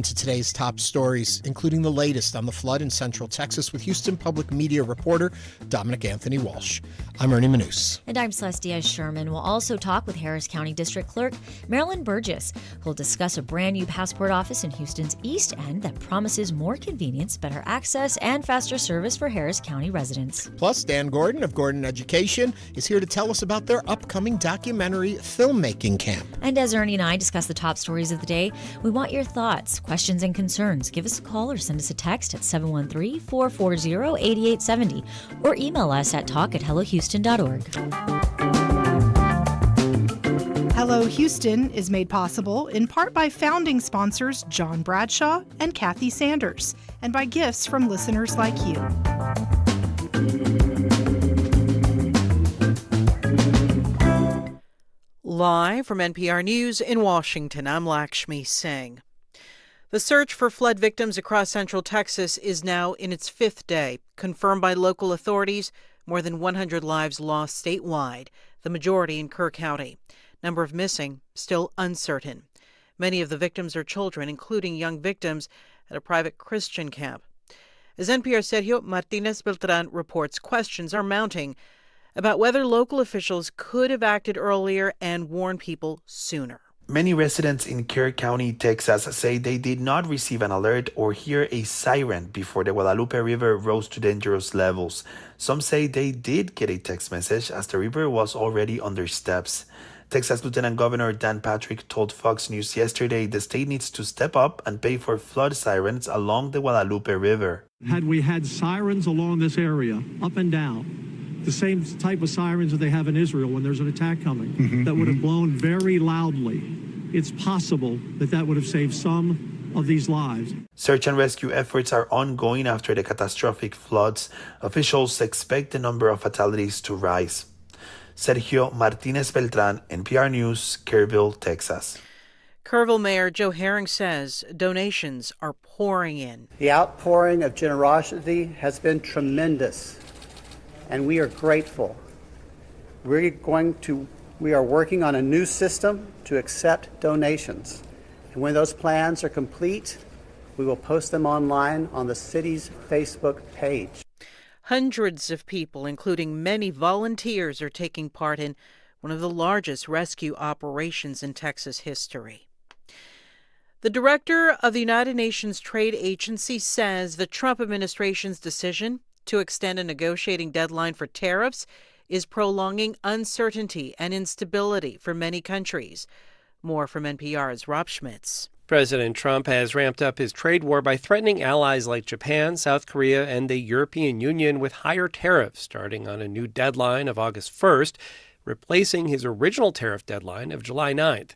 to today's top stories, including the latest on the flood in Central Texas with Houston Public Media reporter Dominic Anthony Walsh. I'm Ernie Manous. And I'm Celestia Sherman. We'll also talk with Harris County District Clerk Marilyn Burgess, who'll discuss a brand new passport office in Houston's East End that promises more convenience, better access, and faster service for Harris County residents. Plus, Dan Gordon of Gordon Education is here to tell us about their upcoming documentary filmmaking camp. And as Ernie and I discuss the top stories of the day, we want your thoughts, questions, and concerns. Give us a call or send us a text at 713-440-8870 or email us at talk@hellohouston.org. Hello Houston is made possible in part by founding sponsors John Bradshaw and Kathy Sanders, and by gifts from listeners like you. Live from NPR News in Washington, I'm Lakshmi Singh. The search for flood victims across Central Texas is now in its fifth day. Confirmed by local authorities, more than 100 lives lost statewide, the majority in Clerk County. Number of missing still uncertain. Many of the victims are children, including young victims at a private Christian camp. As NPR's Sergio Martinez Beltran reports, questions are mounting about whether local officials could have acted earlier and warned people sooner. Many residents in Clerk County, Texas, say they did not receive an alert or hear a siren before the Guadalupe River rose to dangerous levels. Some say they did get a text message as the river was already under steps. Texas Lieutenant Governor Dan Patrick told Fox News yesterday the state needs to step up and pay for flood sirens along the Guadalupe River. Had we had sirens along this area, up and down, the same type of sirens that they have in Israel when there's an attack coming, that would have blown very loudly, it's possible that that would have saved some of these lives. Search and rescue efforts are ongoing after the catastrophic floods. Officials expect the number of fatalities to rise. Sergio Martinez Beltran, NPR News, Kerrville, Texas. Kerrville Mayor Joe Herring says donations are pouring in. The outpouring of generosity has been tremendous, and we are grateful. We are working on a new system to accept donations. And when those plans are complete, we will post them online on the city's Facebook page. Hundreds of people, including many volunteers, are taking part in one of the largest rescue operations in Texas history. The director of the United Nations Trade Agency says the Trump administration's decision to extend a negotiating deadline for tariffs is prolonging uncertainty and instability for many countries. More from NPR's Rob Schmitz. President Trump has ramped up his trade war by threatening allies like Japan, South Korea, and the European Union with higher tariffs starting on a new deadline of August 1st, replacing his original tariff deadline of July 9th.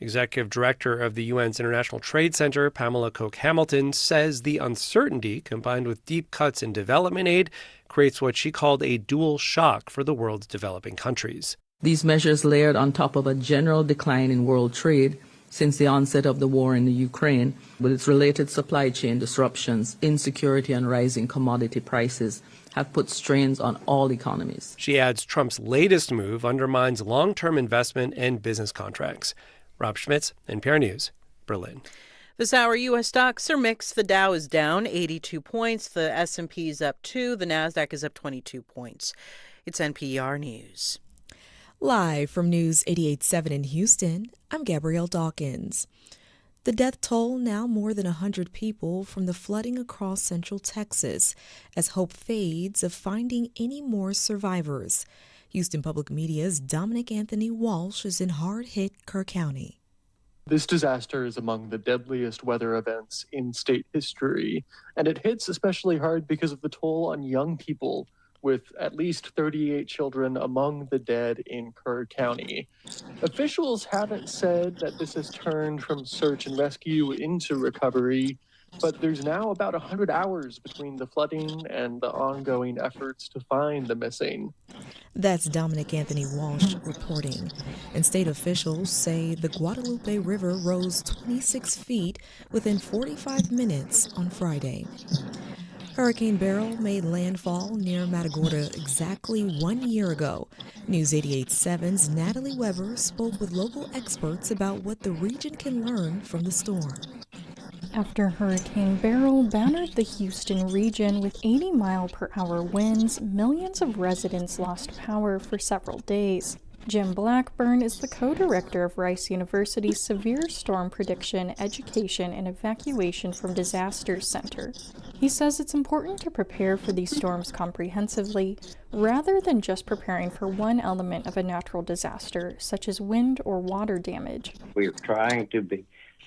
Executive Director of the UN's International Trade Center, Pamela Coke-Hamilton, says the uncertainty, combined with deep cuts in development aid, creates what she called a dual shock for the world's developing countries. These measures layered on top of a general decline in world trade since the onset of the war in the Ukraine, with its related supply chain disruptions, insecurity, and rising commodity prices, have put strains on all economies. She adds Trump's latest move undermines long-term investment and business contracts. Rob Schmitz, NPR News, Berlin. This hour, U.S. stocks are mixed. The Dow is down 82 points. The S&P is up 2. The Nasdaq is up 22 points. It's NPR News. Live from News 88.7 in Houston, I'm Gabrielle Dawkins. The death toll now more than 100 people from the flooding across Central Texas as hope fades of finding any more survivors. Houston Public Media's Dominic Anthony Walsh is in hard-hit Clerk County. This disaster is among the deadliest weather events in state history, and it hits especially hard because of the toll on young people, with at least 38 children among the dead in Clerk County. Officials haven't said that this has turned from search and rescue into recovery, but there's now about 100 hours between the flooding and the ongoing efforts to find the missing. That's Dominic Anthony Walsh reporting. And state officials say the Guadalupe River rose 26 feet within 45 minutes on Friday. Hurricane Beryl made landfall near Matagorda exactly 1 year ago. News 88.7's Natalie Weber spoke with local experts about what the region can learn from the storm. After Hurricane Beryl battered the Houston region with 80-mile-per-hour winds, millions of residents lost power for several days. Jim Blackburn is the co-director of Rice University's Severe Storm Prediction, Education, and Evacuation from Disasters Center. He says it's important to prepare for these storms comprehensively, rather than just preparing for one element of a natural disaster, such as wind or water damage. We're trying to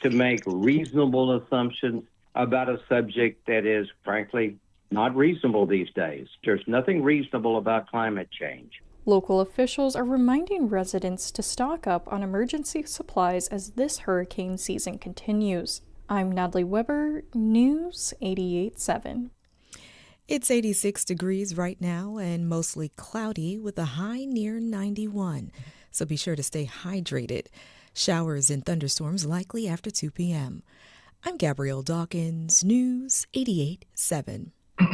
make reasonable assumptions about a subject that is, frankly, not reasonable these days. There's nothing reasonable about climate change. Local officials are reminding residents to stock up on emergency supplies as this hurricane season continues. I'm Natalie Weber, News 88.7. It's 86 degrees right now and mostly cloudy with a high near 91. So be sure to stay hydrated. Showers and thunderstorms likely after 2 p.m. I'm Gabrielle Dawkins, News 88.7.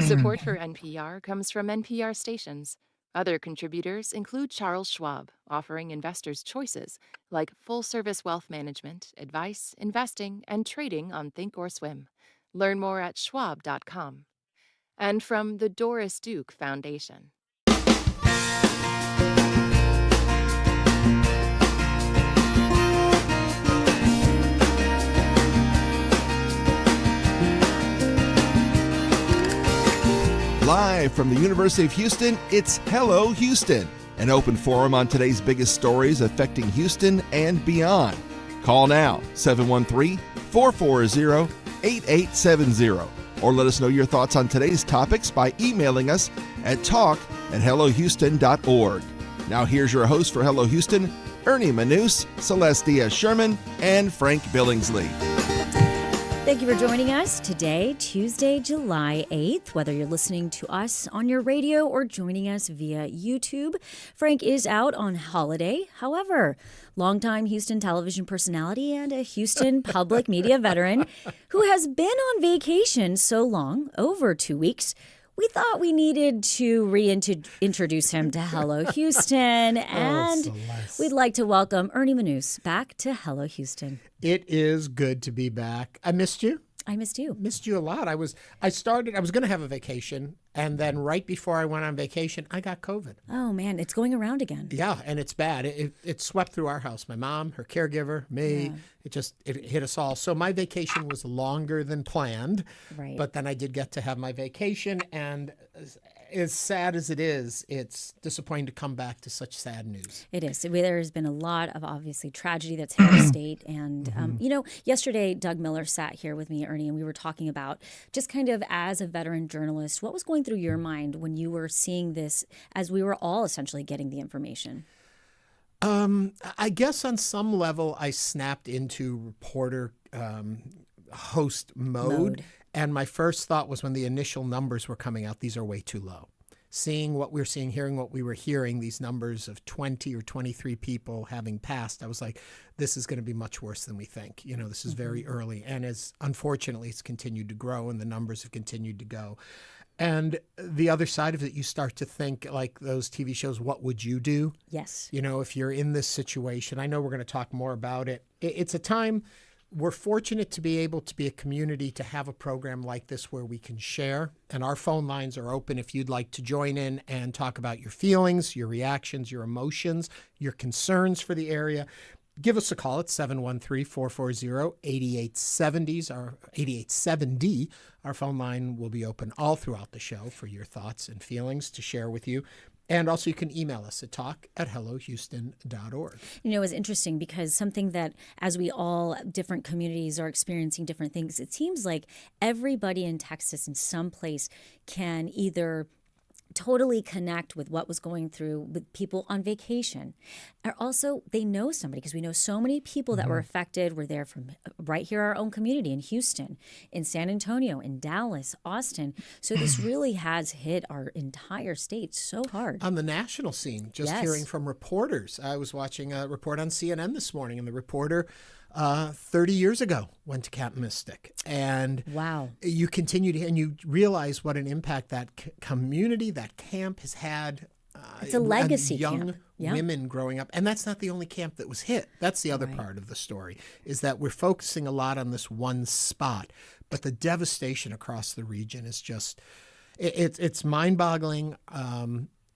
Support for NPR comes from NPR stations. Other contributors include Charles Schwab, offering investors choices like full-service wealth management, advice, investing, and trading on Think or Swim. Learn more at schwab.com. And from the Doris Duke Foundation. Live from the University of Houston, it's Hello Houston, an open forum on today's biggest stories affecting Houston and beyond. Call now, 713-440-8870, or let us know your thoughts on today's topics by emailing us at talk@hellohouston.org. Now here's your host for Hello Houston, Ernie Manous, Celestia Sherman, and Frank Billingsley. Thank you for joining us today, Tuesday, July 8th. Whether you're listening to us on your radio or joining us via YouTube, Frank is out on holiday. However, longtime Houston television personality and a Houston public media veteran who has been on vacation so long, over 2 weeks, we thought we needed to reintroduce him to Hello Houston, and we'd like to welcome Ernie Manous back to Hello Houston. It is good to be back. I missed you. I missed you. Missed you a lot. I was going to have a vacation, and then right before I went on vacation, I got COVID. Oh, man, it's going around again. Yeah, and it's bad. It swept through our house. My mom, her caregiver, me. Yeah. It hit us all. So my vacation was longer than planned. Right. But then I did get to have my vacation, and as sad as it is, it's disappointing to come back to such sad news. It is. There has been a lot of, obviously, tragedy that's hit our state. And, yesterday, Doug Miller sat here with me, Ernie, and we were talking about just kind of as a veteran journalist, what was going through your mind when you were seeing this as we were all essentially getting the information? I guess on some level, I snapped into reporter host mode. And my first thought was when the initial numbers were coming out, these are way too low. Seeing what we're seeing, hearing what we were hearing, these numbers of 20 or 23 people having passed, I was like, this is going to be much worse than we think. This is very early. And unfortunately, it's continued to grow and the numbers have continued to go. And the other side of it, you start to think like those TV shows, what would you do? Yes. If you're in this situation, I know we're going to talk more about it. It's a time. We're fortunate to be able to be a community to have a program like this where we can share. And our phone lines are open if you'd like to join in and talk about your feelings, your reactions, your emotions, your concerns for the area. Give us a call at 713-440-8870. Our phone line will be open all throughout the show for your thoughts and feelings to share with you. And also you can email us at talk@hellohouston.org. It's interesting because something that as we all, different communities are experiencing different things, it seems like everybody in Texas in some place can either totally connect with what was going through with people on vacation. Or also, they know somebody because we know so many people that were affected. We're there from right here, our own community in Houston, in San Antonio, in Dallas, Austin. So this really has hit our entire state so hard. On the national scene, just hearing from reporters. I was watching a report on CNN this morning, and the reporter 30 years ago went to Camp Mystic. And wow, you continue to, and you realize what an impact that community, that camp has had. It's a legacy young camp. women growing up. And that's not the only camp that was hit. That's the other part of the story, is that we're focusing a lot on this one spot. But the devastation across the region is just, it's mind-boggling.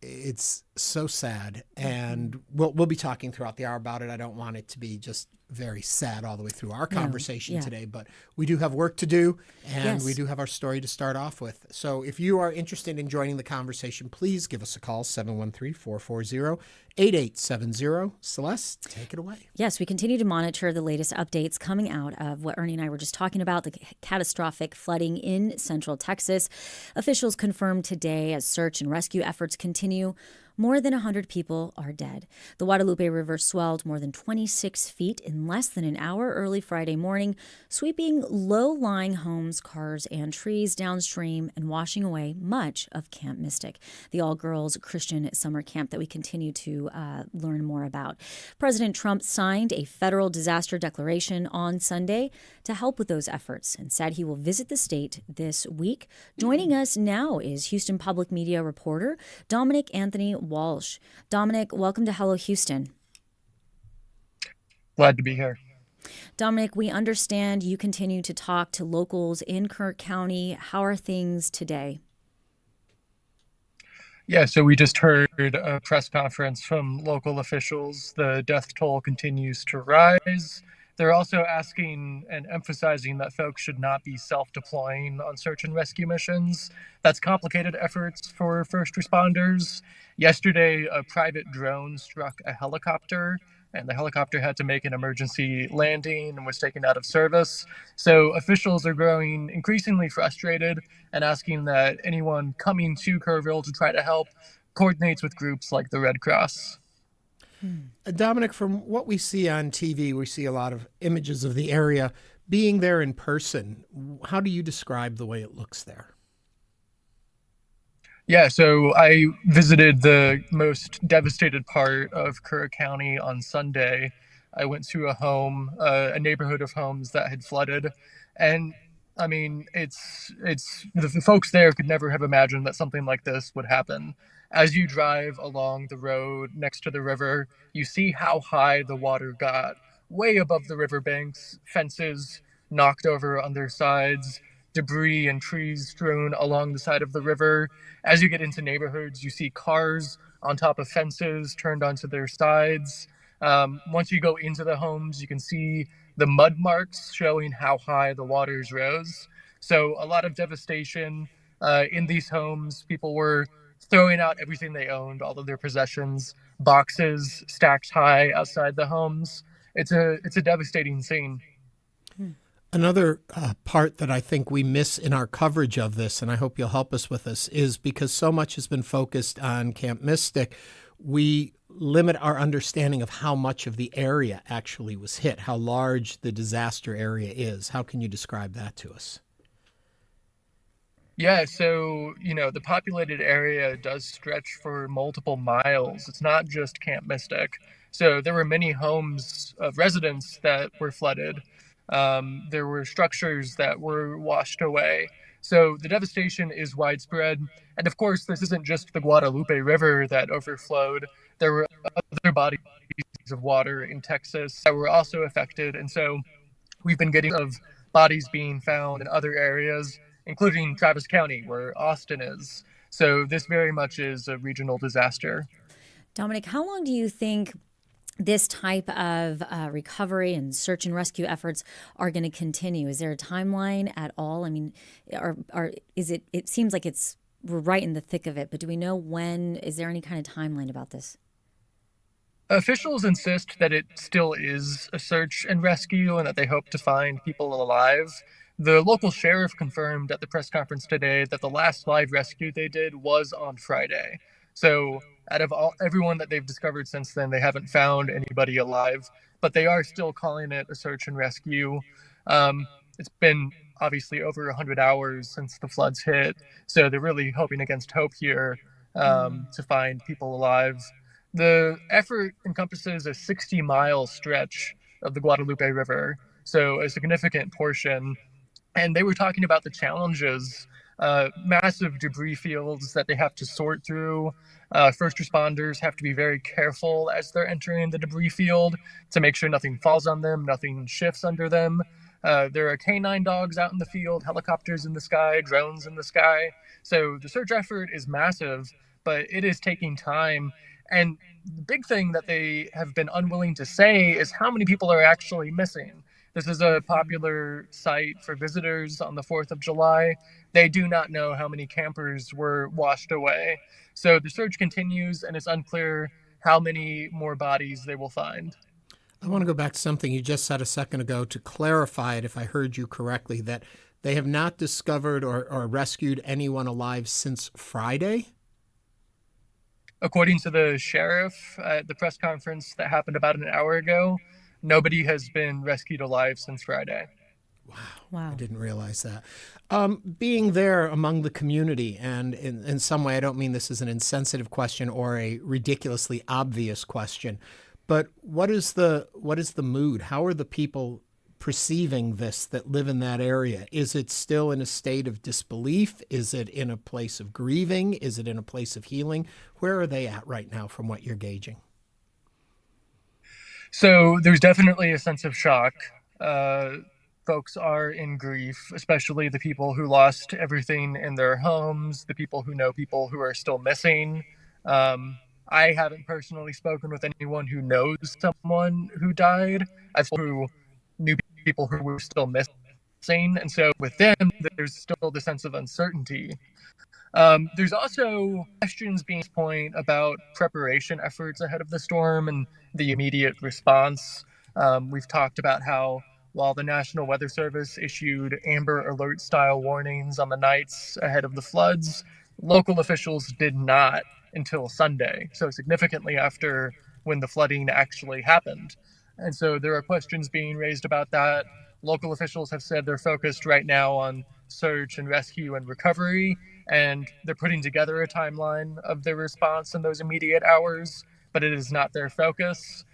It's so sad. And we'll be talking throughout the hour about it. I don't want it to be just very sad all the way through our conversation today, but we do have work to do, and we do have our story to start off with. So if you are interested in joining the conversation, please give us a call, 713-440-8870. Celeste, take it away. Yes, we continue to monitor the latest updates coming out of what Ernie and I were just talking about, the catastrophic flooding in central Texas. Officials confirmed today as search and rescue efforts continue, more than 100 people are dead. The Guadalupe River swelled more than 26 feet in less than an hour early Friday morning, sweeping low-lying homes, cars, and trees downstream and washing away much of Camp Mystic, the all-girls Christian summer camp that we continue to learn more about. President Trump signed a federal disaster declaration on Sunday to help with those efforts and said he will visit the state this week. Joining us now is Houston Public Media reporter Dominic Anthony Walsh. Dominic, welcome to Hello Houston. Glad to be here. Dominic, we understand you continue to talk to locals in Kirk County. How are things today? Yeah, so we just heard a press conference from local officials. The death toll continues to rise. They're also asking and emphasizing that folks should not be self-deploying on search and rescue missions. That's complicated efforts for first responders. Yesterday, a private drone struck a helicopter, and the helicopter had to make an emergency landing and was taken out of service. So officials are growing increasingly frustrated and asking that anyone coming to Kerrville to try to help coordinates with groups like the Red Cross. Dominic, from what we see on TV, we see a lot of images of the area. Being there in person, how do you describe the way it looks there? Yeah, so I visited the most devastated part of Kerr County on Sunday. I went to a home, a neighborhood of homes that had flooded. And I mean, it's the folks there could never have imagined that something like this would happen. As you drive along the road next to the river, you see how high the water got, way above the riverbanks, fences knocked over on their sides, debris and trees strewn along the side of the river. As you get into neighborhoods, you see cars on top of fences turned onto their sides. Once you go into the homes, you can see the mud marks showing how high the waters rose. So a lot of devastation in these homes. People were throwing out everything they owned, all of their possessions, boxes stacked high outside the homes. It's a devastating scene. Another part that I think we miss in our coverage of this, and I hope you'll help us with this, is because so much has been focused on Camp Mystic, we limit our understanding of how much of the area actually was hit, how large the disaster area is. How can you describe that to us? Yeah, so, the populated area does stretch for multiple miles. It's not just Camp Mystic. So there were many homes of residents that were flooded. There were structures that were washed away. So the devastation is widespread. And of course, this isn't just the Guadalupe River that overflowed. There were other bodies of water in Texas that were also affected. And so we've been getting of bodies being found in other areas, including Travis County, where Austin is. So this very much is a regional disaster. Dominic, how long do you think this type of recovery and search and rescue efforts are going to continue? Is there a timeline at all? I mean, it seems like we're right in the thick of it, but do we know when? Is there any kind of timeline about this? Officials insist that it still is a search and rescue and that they hope to find people alive. The local sheriff confirmed at the press conference today that the last live rescue they did was on Friday. So out of everyone that they've discovered since then, they haven't found anybody alive, but they are still calling it a search and rescue. It's been obviously over 100 hours since the floods hit, so they're really hoping against hope here to find people alive. The effort encompasses a 60-mile stretch of the Guadalupe River, so a significant portion. And they were talking about the challenges massive debris fields that they have to sort through. First responders have to be very careful as they're entering the debris field to make sure nothing falls on them, nothing shifts under them. There are canine dogs out in the field, helicopters in the sky, drones in the sky. So the search effort is massive, but it is taking time. And the big thing that they have been unwilling to say is how many people are actually missing. This is a popular site for visitors on the 4th of July. They do not know how many campers were washed away. So the search continues, and it's unclear how many more bodies they will find. I want to go back to something you just said a second ago to clarify it, if I heard you correctly, that they have not discovered or rescued anyone alive since Friday? According to the sheriff at the press conference that happened about an hour ago, nobody has been rescued alive since Friday. Wow. I didn't realize that. Being there among the community, and in some way, I don't mean this as an insensitive question or a ridiculously obvious question, but what is the mood? How are the people perceiving this that live in that area? Is it still in a state of disbelief? Is it in a place of grieving? Is it in a place of healing? Where are they at right now from what you're gauging? So there's definitely a sense of shock. Folks are in grief, especially the people who lost everything in their homes, the people who are still missing. I haven't personally spoken with anyone who knows someone who died. I've spoken who knew people who were still missing. And so with them, there's still the sense of uncertainty. There's also questions being point about preparation efforts ahead of the storm and the immediate response. We've talked about how while the National Weather Service issued Amber Alert style warnings on the nights ahead of the floods, local officials did not until Sunday, so significantly after when the flooding actually happened. And so there are questions being raised about that. Local officials have said they're focused right now on search and rescue and recovery, and they're putting together a timeline of their response in those immediate hours, but it is not their focus.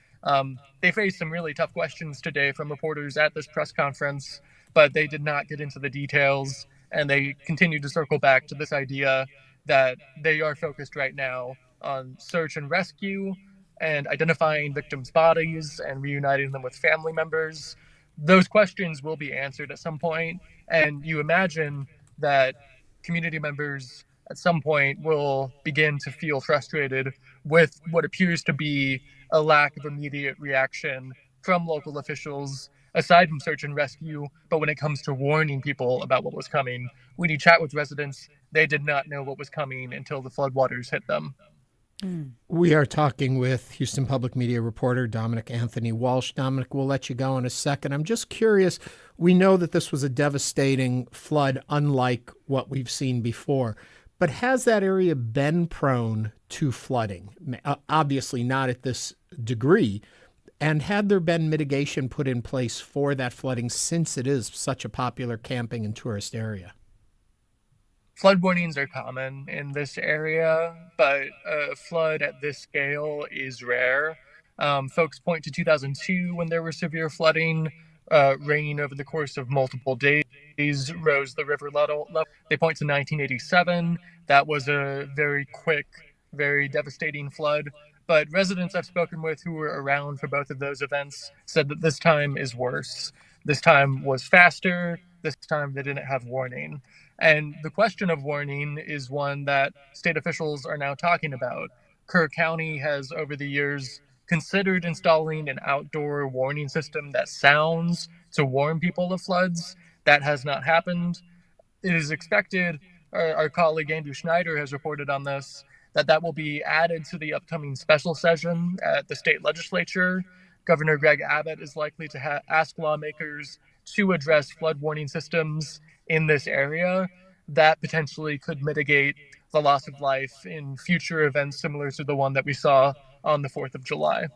They faced some really tough questions today from reporters at this press conference, but they did not get into the details, and they continue to circle back to this idea that they are focused right now on search and rescue and identifying victims' bodies and reuniting them with family members. Those questions will be answered at some point, and you imagine that community members at some point will begin to feel frustrated with what appears to be a lack of immediate reaction from local officials, aside from search and rescue. But when it comes to warning people about what was coming, when you chat with residents, they did not know what was coming until the floodwaters hit them. We are talking with Houston Public Media reporter Dominic Anthony Walsh. Dominic, we'll let you go in a second. I'm just curious. We know that this was a devastating flood, unlike what we've seen before. But has that area been prone to flooding? Obviously not at this degree. And had there been mitigation put in place for that flooding, since it is such a popular camping and tourist area? Flood warnings are common in this area, but a flood at this scale is rare. Folks point to 2002 when there was severe flooding. Rain over the course of multiple days rose the river level. They point to 1987. That was a very quick, very devastating flood. But residents I've spoken with who were around for both of those events said that this time is worse. This time was faster. This time they didn't have warning. And the question of warning is one that state officials are now talking about. Clerk County has, over the years, considered installing an outdoor warning system that sounds to warn people of floods. That has not happened. It is expected, our colleague Andrew Schneider has reported on this, that will be added to the upcoming special session at the state legislature. Governor Greg Abbott is likely to ask lawmakers to address flood warning systems in this area. That potentially could mitigate the loss of life in future events similar to the one that we saw on the 4th of July.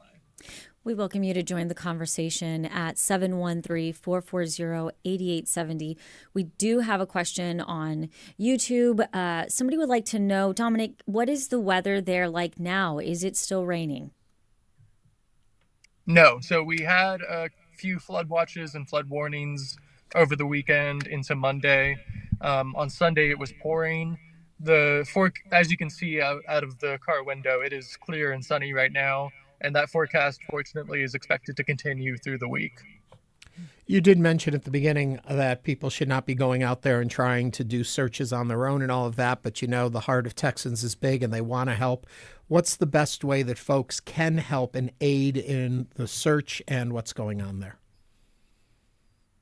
We welcome you to join the conversation at 713-440-8870. We do have a question on YouTube. Somebody would like to know, Dominic, what is the weather there like now? Is it still raining? No. So we had a few flood watches and flood warnings over the weekend into Monday. On Sunday, it was pouring. As you can see out of the car window, it is clear and sunny right now, and that forecast, fortunately, is expected to continue through the week. You did mention at the beginning that people should not be going out there and trying to do searches on their own and all of that, but the heart of Texans is big and they want to help. What's the best way that folks can help and aid in the search and what's going on there?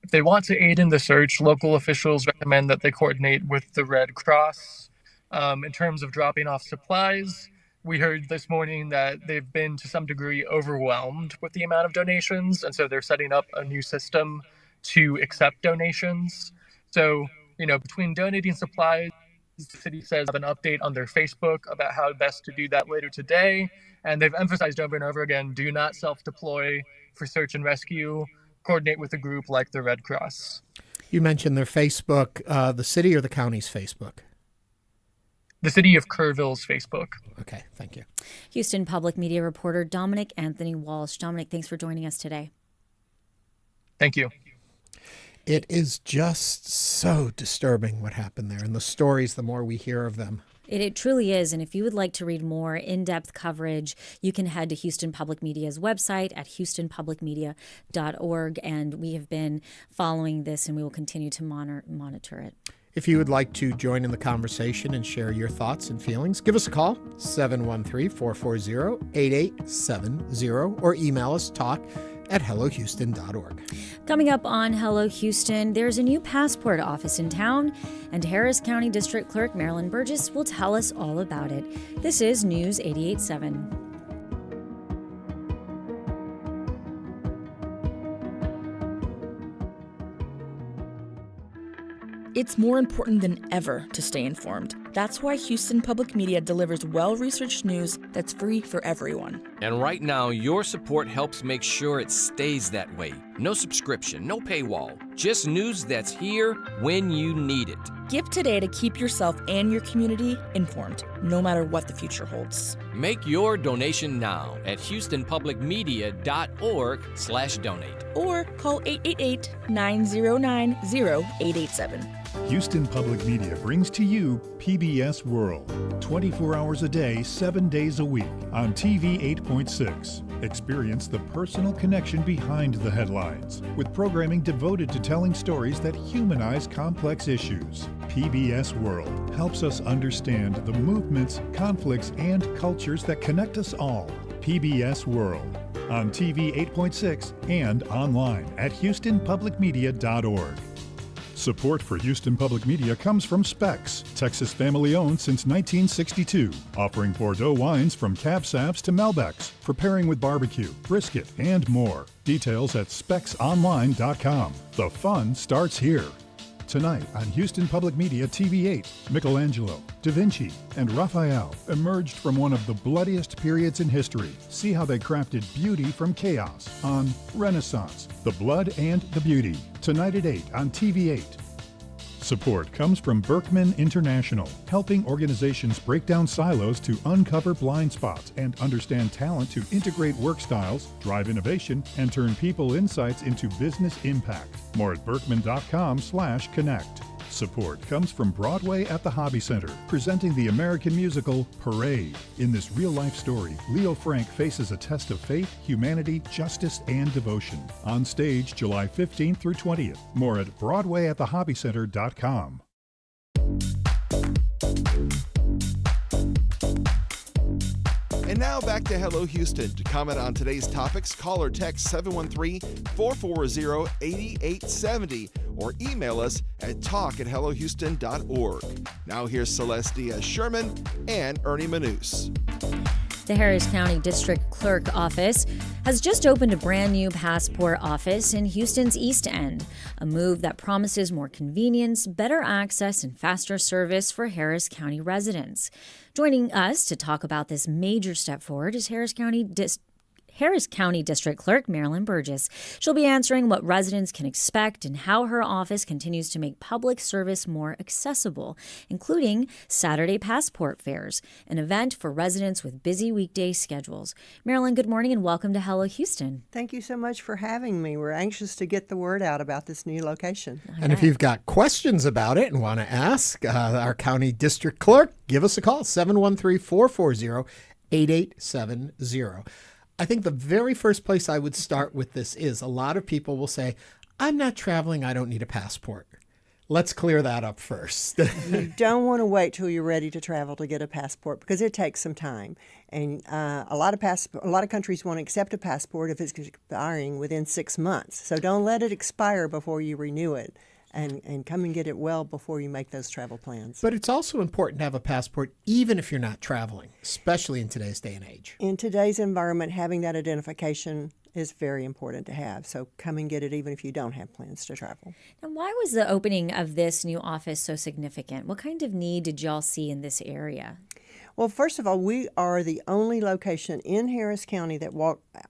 If they want to aid in the search, local officials recommend that they coordinate with the Red Cross. In terms of dropping off supplies, we heard this morning that they've been to some degree overwhelmed with the amount of donations, and so they're setting up a new system to accept donations. So, between donating supplies, the city says have an update on their Facebook about how best to do that later today, and they've emphasized over and over again, do not self-deploy for search and rescue. Coordinate with a group like the Red Cross. You mentioned their Facebook, the city or the county's Facebook? The city of Kerrville's Facebook. Okay, thank you. Houston Public Media reporter Dominic Anthony Walsh. Dominic, thanks for joining us today. Thank you. It is just so disturbing what happened there, and the stories, the more we hear of them. It truly is. And if you would like to read more in-depth coverage, you can head to Houston Public Media's website at houstonpublicmedia.org. And we have been following this and we will continue to monitor it. If you would like to join in the conversation and share your thoughts and feelings, give us a call, 713-440-8870, or email us talk@hellohouston.org. Coming up on Hello Houston, there's a new passport office in town, and Harris County District Clerk Marilyn Burgess will tell us all about it. This is News 88.7. It's more important than ever to stay informed. That's why Houston Public Media delivers well-researched news that's free for everyone. And right now, your support helps make sure it stays that way. No subscription, no paywall, just news that's here when you need it. Give today to keep yourself and your community informed, no matter what the future holds. Make your donation now at houstonpublicmedia.org/donate. Or call 888-909-0887. Houston Public Media brings to you PBS World, 24 hours a day, 7 days a week on TV 8.6. Experience the personal connection behind the headlines with programming devoted to telling stories that humanize complex issues. PBS World helps us understand the movements, conflicts, and cultures that connect us all. PBS World on TV 8.6 and online at houstonpublicmedia.org. Support for Houston Public Media comes from Specs, Texas family-owned since 1962, offering Bordeaux wines from Cab Sauvs to Malbecs for pairing with barbecue, brisket, and more. Details at specsonline.com. The fun starts here. Tonight on Houston Public Media TV 8, Michelangelo, Da Vinci, and Raphael emerged from one of the bloodiest periods in history. See how they crafted beauty from chaos on Renaissance, The Blood and the Beauty. Tonight at 8 on TV 8. Support comes from Berkman International, helping organizations break down silos to uncover blind spots and understand talent to integrate work styles, drive innovation, and turn people insights into business impact. More at berkman.com/connect. Support comes from Broadway at the Hobby Center, presenting the American musical Parade. In this real-life story, Leo Frank faces a test of faith, humanity, justice, and devotion. On stage July 15th through 20th. More at broadwayatthehobbycenter.com. And now back to Hello Houston. To comment on today's topics, call or text 713-440-8870 or email us at talk@hellohouston.org. Now here's Celeste Diaz-Sherman and Ernie Manous. The Harris County District Clerk office has just opened a brand new passport office in Houston's East End, a move that promises more convenience, better access, and faster service for Harris County residents. Joining us to talk about this major step forward is Harris County Harris County District Clerk Marilyn Burgess. She'll be answering what residents can expect and how her office continues to make public service more accessible, including Saturday passport fairs, an event for residents with busy weekday schedules. Marilyn, good morning and welcome to Hello Houston. Thank you so much for having me. We're anxious to get the word out about this new location. And if you've got questions about it and want to ask our county district clerk, give us a call, 713-440-8870. I think the very first place I would start with this is a lot of people will say, I'm not traveling, I don't need a passport. Let's clear that up first. You don't want to wait till you're ready to travel to get a passport because it takes some time. And a lot of countries won't accept a passport if it's expiring within 6 months. So don't let it expire before you renew it. And come and get it well before you make those travel plans. But it's also important to have a passport even if you're not traveling, especially in today's day and age. In today's environment, having that identification is very important to have. So come and get it even if you don't have plans to travel. Now, why was the opening of this new office so significant? What kind of need did y'all see in this area? Well, first of all, we are the only location in Harris County that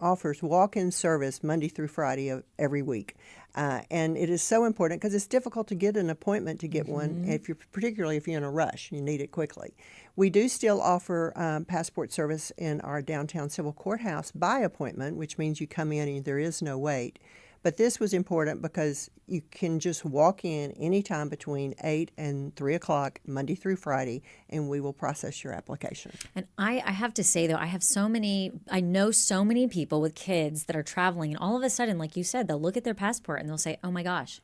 offers walk-in service Monday through Friday of every week. And it is so important because it's difficult to get an appointment to get one, particularly if you're in a rush. You need it quickly. We do still offer passport service in our downtown civil courthouse by appointment, which means you come in and there is no wait. But this was important because you can just walk in anytime between 8 and 3 o'clock, Monday through Friday, and we will process your application. And I have to say, though, I know so many people with kids that are traveling, and all of a sudden, like you said, they'll look at their passport and they'll say, oh my gosh,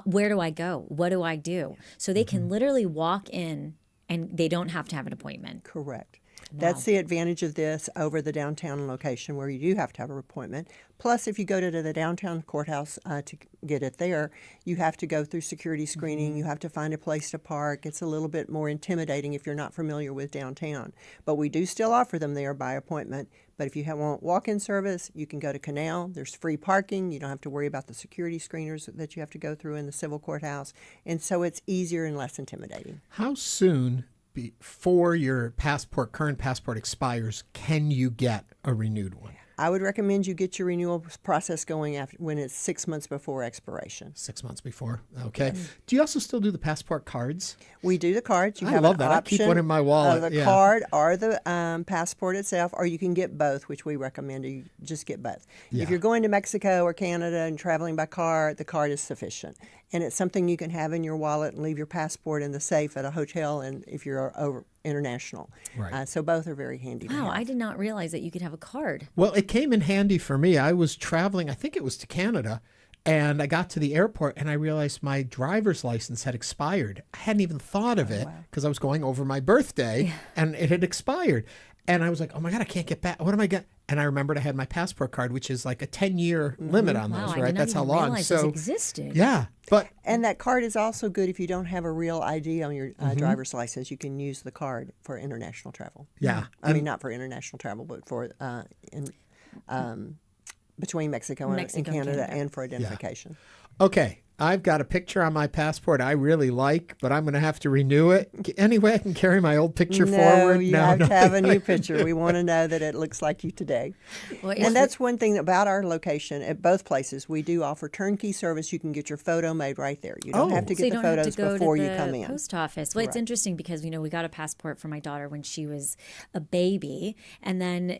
where do I go? What do I do? So they can literally walk in and they don't have to have an appointment. Correct. Wow. That's the advantage of this over the downtown location where you do have to have an appointment. Plus, if you go to the downtown courthouse to get it there, you have to go through security screening. You have to find a place to park. It's a little bit more intimidating if you're not familiar with downtown. But we do still offer them there by appointment. But if you want walk-in service, you can go to Canal. There's free parking. You don't have to worry about the security screeners that you have to go through in the civil courthouse. And so it's easier and less intimidating. How soon before your current passport expires, can you get a renewed one? I would recommend you get your renewal process going when it's 6 months before expiration. 6 months before. Okay. Do you also still do the passport cards? We do the cards. I love that. I keep one in my wallet. The card or the passport itself, or you can get both, which we recommend you just get both. Yeah. If you're going to Mexico or Canada and traveling by car, the card is sufficient. And it's something you can have in your wallet and leave your passport in the safe at a hotel and if you're over international. Right. So both are very handy to have. Wow, I did not realize that you could have a card. Well, it came in handy for me. I was traveling, I think it was to Canada, and I got to the airport and I realized my driver's license had expired. I hadn't even thought of it because I was going over my birthday and it had expired. And I was like, oh my God, I can't get back. What am I getting? And I remembered I had my passport card, which is like a 10-year limit on those, right? That's how long. So this existed. Yeah. And that card is also good if you don't have a real ID on your driver's license. You can use the card for international travel. Yeah. I mean, not for international travel, but for between Mexico and Canada and for identification. Yeah. Okay. I've got a picture on my passport I really like, but I'm going to have to renew it. Anyway, I can carry my old picture forward. You have to have a new picture. We want to know that it looks like you today. Well, and that's one thing about our location at both places. We do offer turnkey service. You can get your photo made right there. You don't have to get the photos before you come in. Post office. Well, it's interesting because we got a passport for my daughter when she was a baby, and then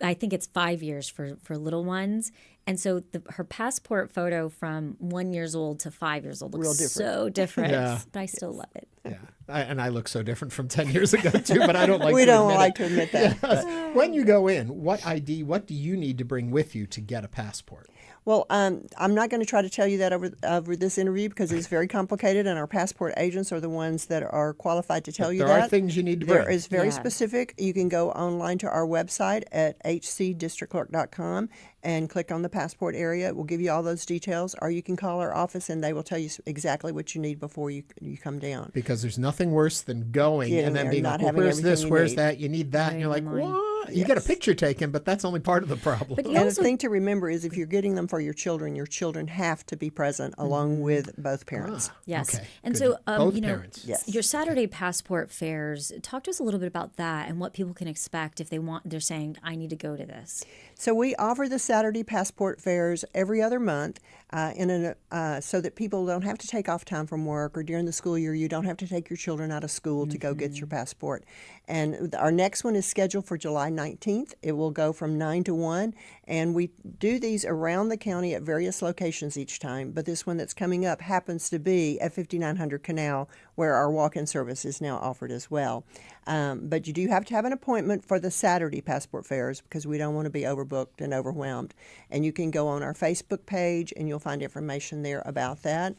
I think it's 5 years for little ones. And so her passport photo from 1 year old to 5 years old looks so different, but I still love it. Yeah, and I look so different from 10 years ago too, but I don't like. We don't like to admit that. Yes. When you go in, what do you need to bring with you to get a passport? Well, I'm not going to try to tell you that over this interview because it's very complicated, and our passport agents are the ones that are qualified to tell you that. There are things you need to bring. There is very specific. You can go online to our website at hcdistrictclerk.com and click on the passport area. It will give you all those details, or you can call our office and they will tell you exactly what you need before you come down. Because there's nothing worse than going and then being like, well, where's this, where's that, you need that, and you're like, what? You get a picture taken, but that's only part of the problem. And the thing to remember is if you're getting them for your children have to be present along with both parents. Yes. Okay, And good. so, Both you know, parents. Yes. your Saturday passport fairs, talk to us a little bit about that and what people can expect if they're saying, I need to go to this. So we offer the Saturday passport fairs every other month so that people don't have to take off time from work, or during the school year you don't have to take your children out of school to go get your passport. And our next one is scheduled for July 19th. It will go from 9 to 1, and we do these around the county at various locations each time, but this one that's coming up happens to be at 5900 Canal, where our walk-in service is now offered as well. But you do have to have an appointment for the Saturday passport fairs because we don't want to be overbooked and overwhelmed. And you can go on our Facebook page and you'll find information there about that.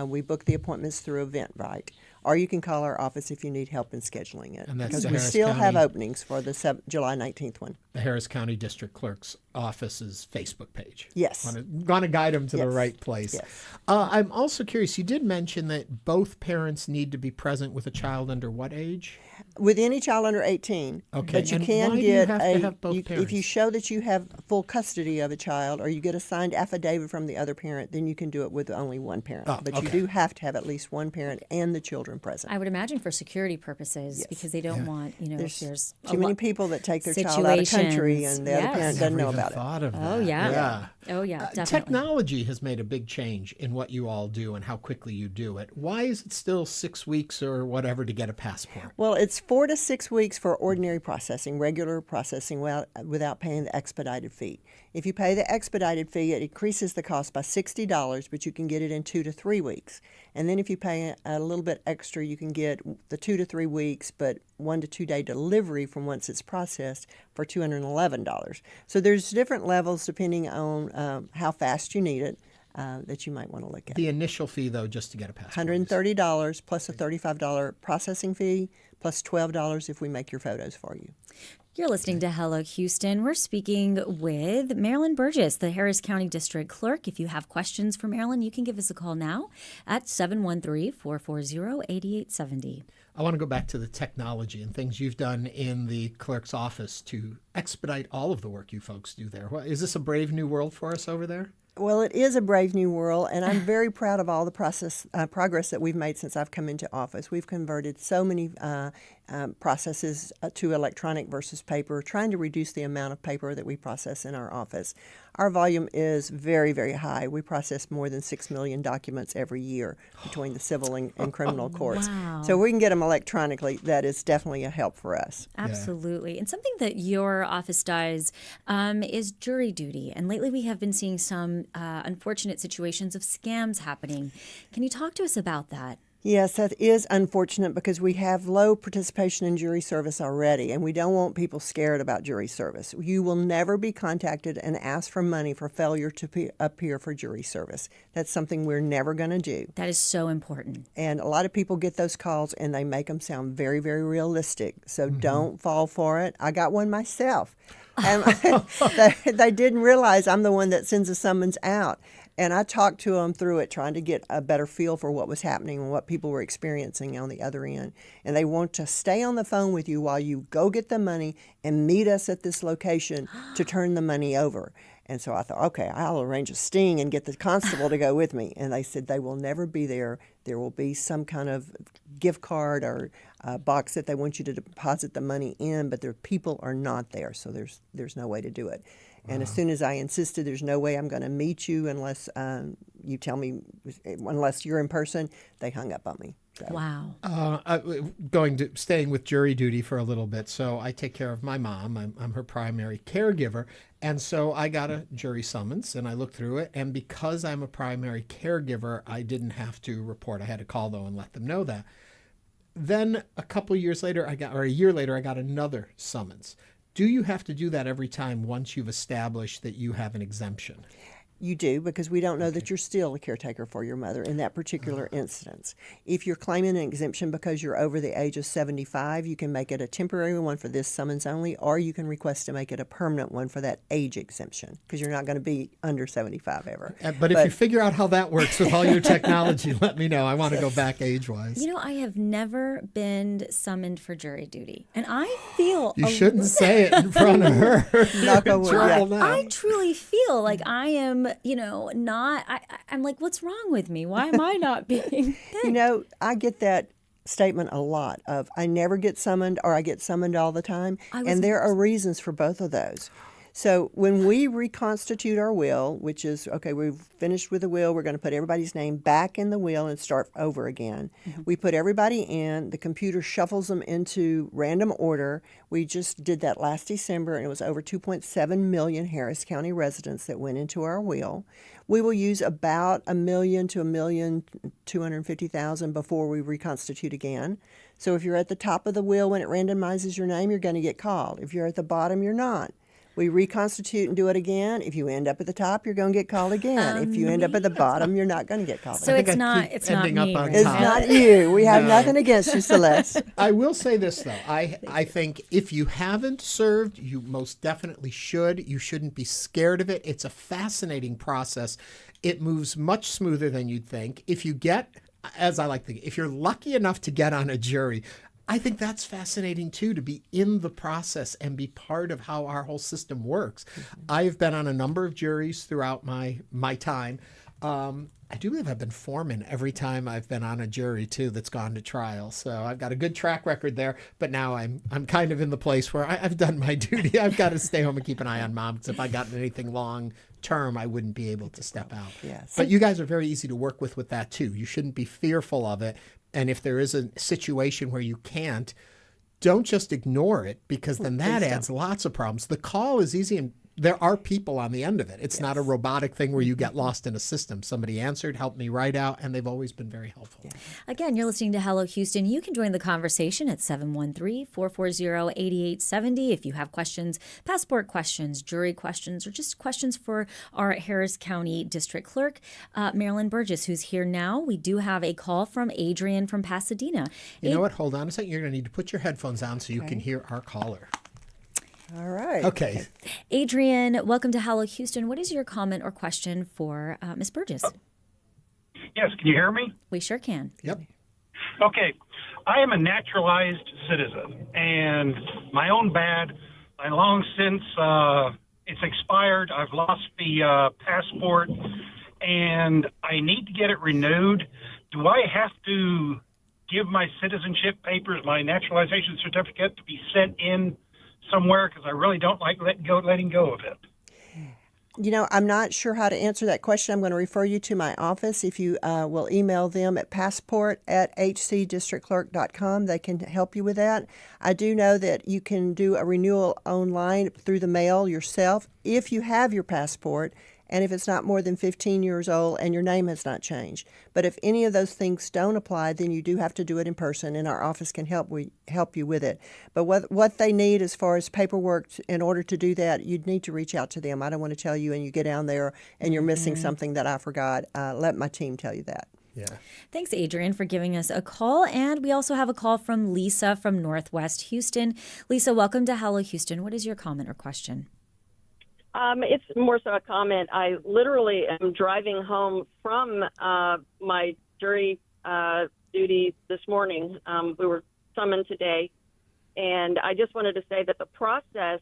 We book the appointments through Eventbrite. Or you can call our office if you need help in scheduling it. And that's because the we Harris still have County- openings for the July 19th one. The Harris County District Clerk's office's Facebook page. Yes. Want to guide them to the Yes. right place. Yes. I'm also curious, you did mention that both parents need to be present with a child under what age? With any child under 18. Okay, But you and can why do you get have to have both if parents? you show that you have full custody of a child, or you get a signed affidavit from the other parent, then you can do it with only one parent. Oh, but you okay. do have to have at least one parent and the children present. I would imagine for security purposes, because they don't want, if there's Too many people that take their child out of country situations. and the other parent doesn't know about it. Thought of Oh, that. yeah. Oh, yeah, definitely. Technology has made a big change in what you all do and how quickly you do it. Why is it still 6 weeks or whatever to get a passport? Well, it's 4 to 6 weeks for ordinary processing, regular processing, without paying the expedited fee. If you pay the expedited fee, it increases the cost by $60, but you can get it in 2 to 3 weeks. And then if you pay a little bit extra, you can get the 2 to 3 weeks, but 1 to 2 day delivery from once it's processed for $211. So there's different levels depending on how fast you need it. That you might want to look at. The initial fee, though, just to get a passport. $130 plus a $35 processing fee plus $12 if we make your photos for you. You're listening to Hello Houston. We're speaking with Marilyn Burgess, the Harris County District Clerk. If you have questions for Marilyn, you can give us a call now at 713-440-8870. I want to go back to the technology and things you've done in the clerk's office to expedite all of the work you folks do there. Is this a brave new world for us over there? Well, it is a brave new world, and I'm very proud of all the progress that we've made since I've come into office. We've converted so many processes to electronic versus paper, trying to reduce the amount of paper that we process in our office. Our volume is very, very high. We process more than 6 million documents every year between the civil and criminal courts. Wow. So we can get them electronically. That is definitely a help for us. Absolutely. And something that your office does is jury duty. And lately we have been seeing some unfortunate situations of scams happening. Can you talk to us about that? Yes, that is unfortunate because we have low participation in jury service already, and we don't want people scared about jury service. You will never be contacted and asked for money for failure to appear for jury service. That's something we're never going to do. That is so important. And a lot of people get those calls, and they make them sound very, very realistic. So don't fall for it. I got one myself. And they didn't realize I'm the one that sends the summons out. And I talked to them through it, trying to get a better feel for what was happening and what people were experiencing on the other end. And they want to stay on the phone with you while you go get the money and meet us at this location to turn the money over. And so I thought, okay, I'll arrange a sting and get the constable to go with me. And they said they will never be there. There will be some kind of gift card or box that they want you to deposit the money in, but their people are not there, so there's no way to do it. And as soon as I insisted there's no way I'm going to meet you unless you tell me, unless you're in person, they hung up on me. So. Wow. Staying with jury duty for a little bit. So I take care of my mom. I'm her primary caregiver. And so I got a jury summons and I looked through it. And because I'm a primary caregiver, I didn't have to report. I had to call, though, and let them know that. Then a year later, I got another summons. Do you have to do that every time once you've established that you have an exemption? you do, because we don't know that you're still a caretaker for your mother in that particular instance. If you're claiming an exemption because you're over the age of 75, you can make it a temporary one for this summons only, or you can request to make it a permanent one for that age exemption, because you're not going to be under 75 ever. But if you figure out how that works with all your technology, let me know. I want to go back age-wise. You know, I have never been summoned for jury duty, and I feel you shouldn't say it in front of her. I truly feel like I am, not. I'm like, what's wrong with me? Why am I not being picked? I get that statement a lot of I never get summoned or I get summoned all the time, and there are reasons for both of those. So when we reconstitute our will, which is, okay, we've finished with the will, we're going to put everybody's name back in the will and start over again. Mm-hmm. We put everybody in, the computer shuffles them into random order. We just did that last December, and it was over 2.7 million Harris County residents that went into our will. We will use about 1 million to 1,250,000 before we reconstitute again. So if you're at the top of the will when it randomizes your name, you're going to get called. If you're at the bottom, you're not. We reconstitute and do it again. If you end up at the top, you're going to get called again. If you end up at the bottom, you're not going to get called again. So it's not me. It's not you. We have nothing against you, Celeste. I will say this, though. I think if you haven't served, you most definitely should. You shouldn't be scared of it. It's a fascinating process. It moves much smoother than you'd think. If you get, as I like to think, if you're lucky enough to get on a jury, I think that's fascinating, too, to be in the process and be part of how our whole system works. Mm-hmm. I've been on a number of juries throughout my time. I do believe I've been foreman every time I've been on a jury, too, that's gone to trial. So I've got a good track record there. But now I'm kind of in the place where I've done my duty. I've got to stay home and keep an eye on Mom, because if I got anything long term, I wouldn't be able to step out. Yes. But you guys are very easy to work with that, too. You shouldn't be fearful of it. And if there is a situation where you can't, don't just ignore it, because then that adds lots of problems. The call is easy, and there are people on the end of it. It's not a robotic thing where you get lost in a system. Somebody answered, helped me write out, and they've always been very helpful. Again, you're listening to Hello Houston. You can join the conversation at 713-440-8870 if you have questions, passport questions, jury questions, or just questions for our Harris County District Clerk, Marilyn Burgess, who's here now. We do have a call from Adrian from Pasadena. You know what? Hold on a second. You're going to need to put your headphones on so you can hear our caller. All right. Okay. Adrian, welcome to Hello Houston. What is your comment or question for Ms. Burgess? Yes, can you hear me? We sure can. Yep. Okay. I am a naturalized citizen, and my own bad. I long since it's expired. I've lost the passport, and I need to get it renewed. Do I have to give my citizenship papers, my naturalization certificate, to be sent in somewhere, because I really don't like letting go of it? I'm not sure how to answer that question. I'm going to refer you to my office. If you will email them at passport@hcdistrictclerk.com, they can help you with that. I do know that you can do a renewal online through the mail yourself if you have your passport, and if it's not more than 15 years old and your name has not changed. But if any of those things don't apply, then you do have to do it in person, and our office can help you with it. But what they need as far as paperwork, in order to do that, you'd need to reach out to them. I don't want to tell you and you get down there and you're missing something that I forgot. Let my team tell you that. Yeah. Thanks, Adrian, for giving us a call. And we also have a call from Lisa from Northwest Houston. Lisa, welcome to Hello Houston. What is your comment or question? It's more so a comment. I literally am driving home from my jury duty this morning. We were summoned today, and I just wanted to say that the process,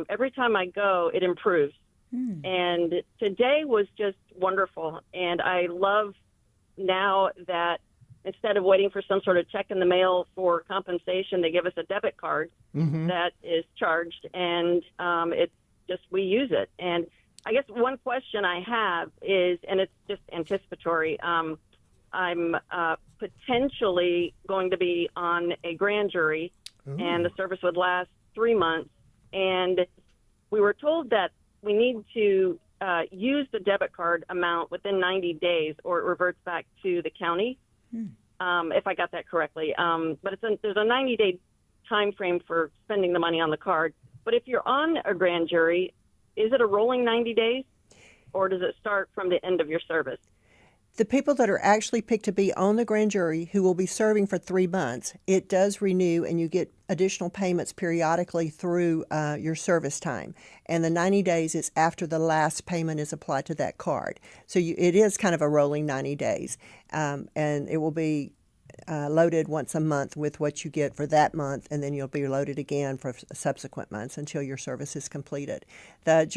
every time I go, it improves. And today was just wonderful, and I love now that instead of waiting for some sort of check in the mail for compensation, they give us a debit card that is charged, and it's just we use it. And I guess one question I have is, and it's just anticipatory, I'm potentially going to be on a grand jury, and the service would last 3 months. And we were told that we need to use the debit card amount within 90 days or it reverts back to the county, if I got that correctly. But there's a 90-day time frame for spending the money on the card. But if you're on a grand jury, is it a rolling 90 days? or does it start from the end of your service? The people that are actually picked to be on the grand jury who will be serving for 3 months, it does renew and you get additional payments periodically through your service time. And the 90 days is after the last payment is applied to that card. So it is kind of a rolling 90 days. And it will be loaded once a month with what you get for that month, and then you'll be loaded again for subsequent months until your service is completed. The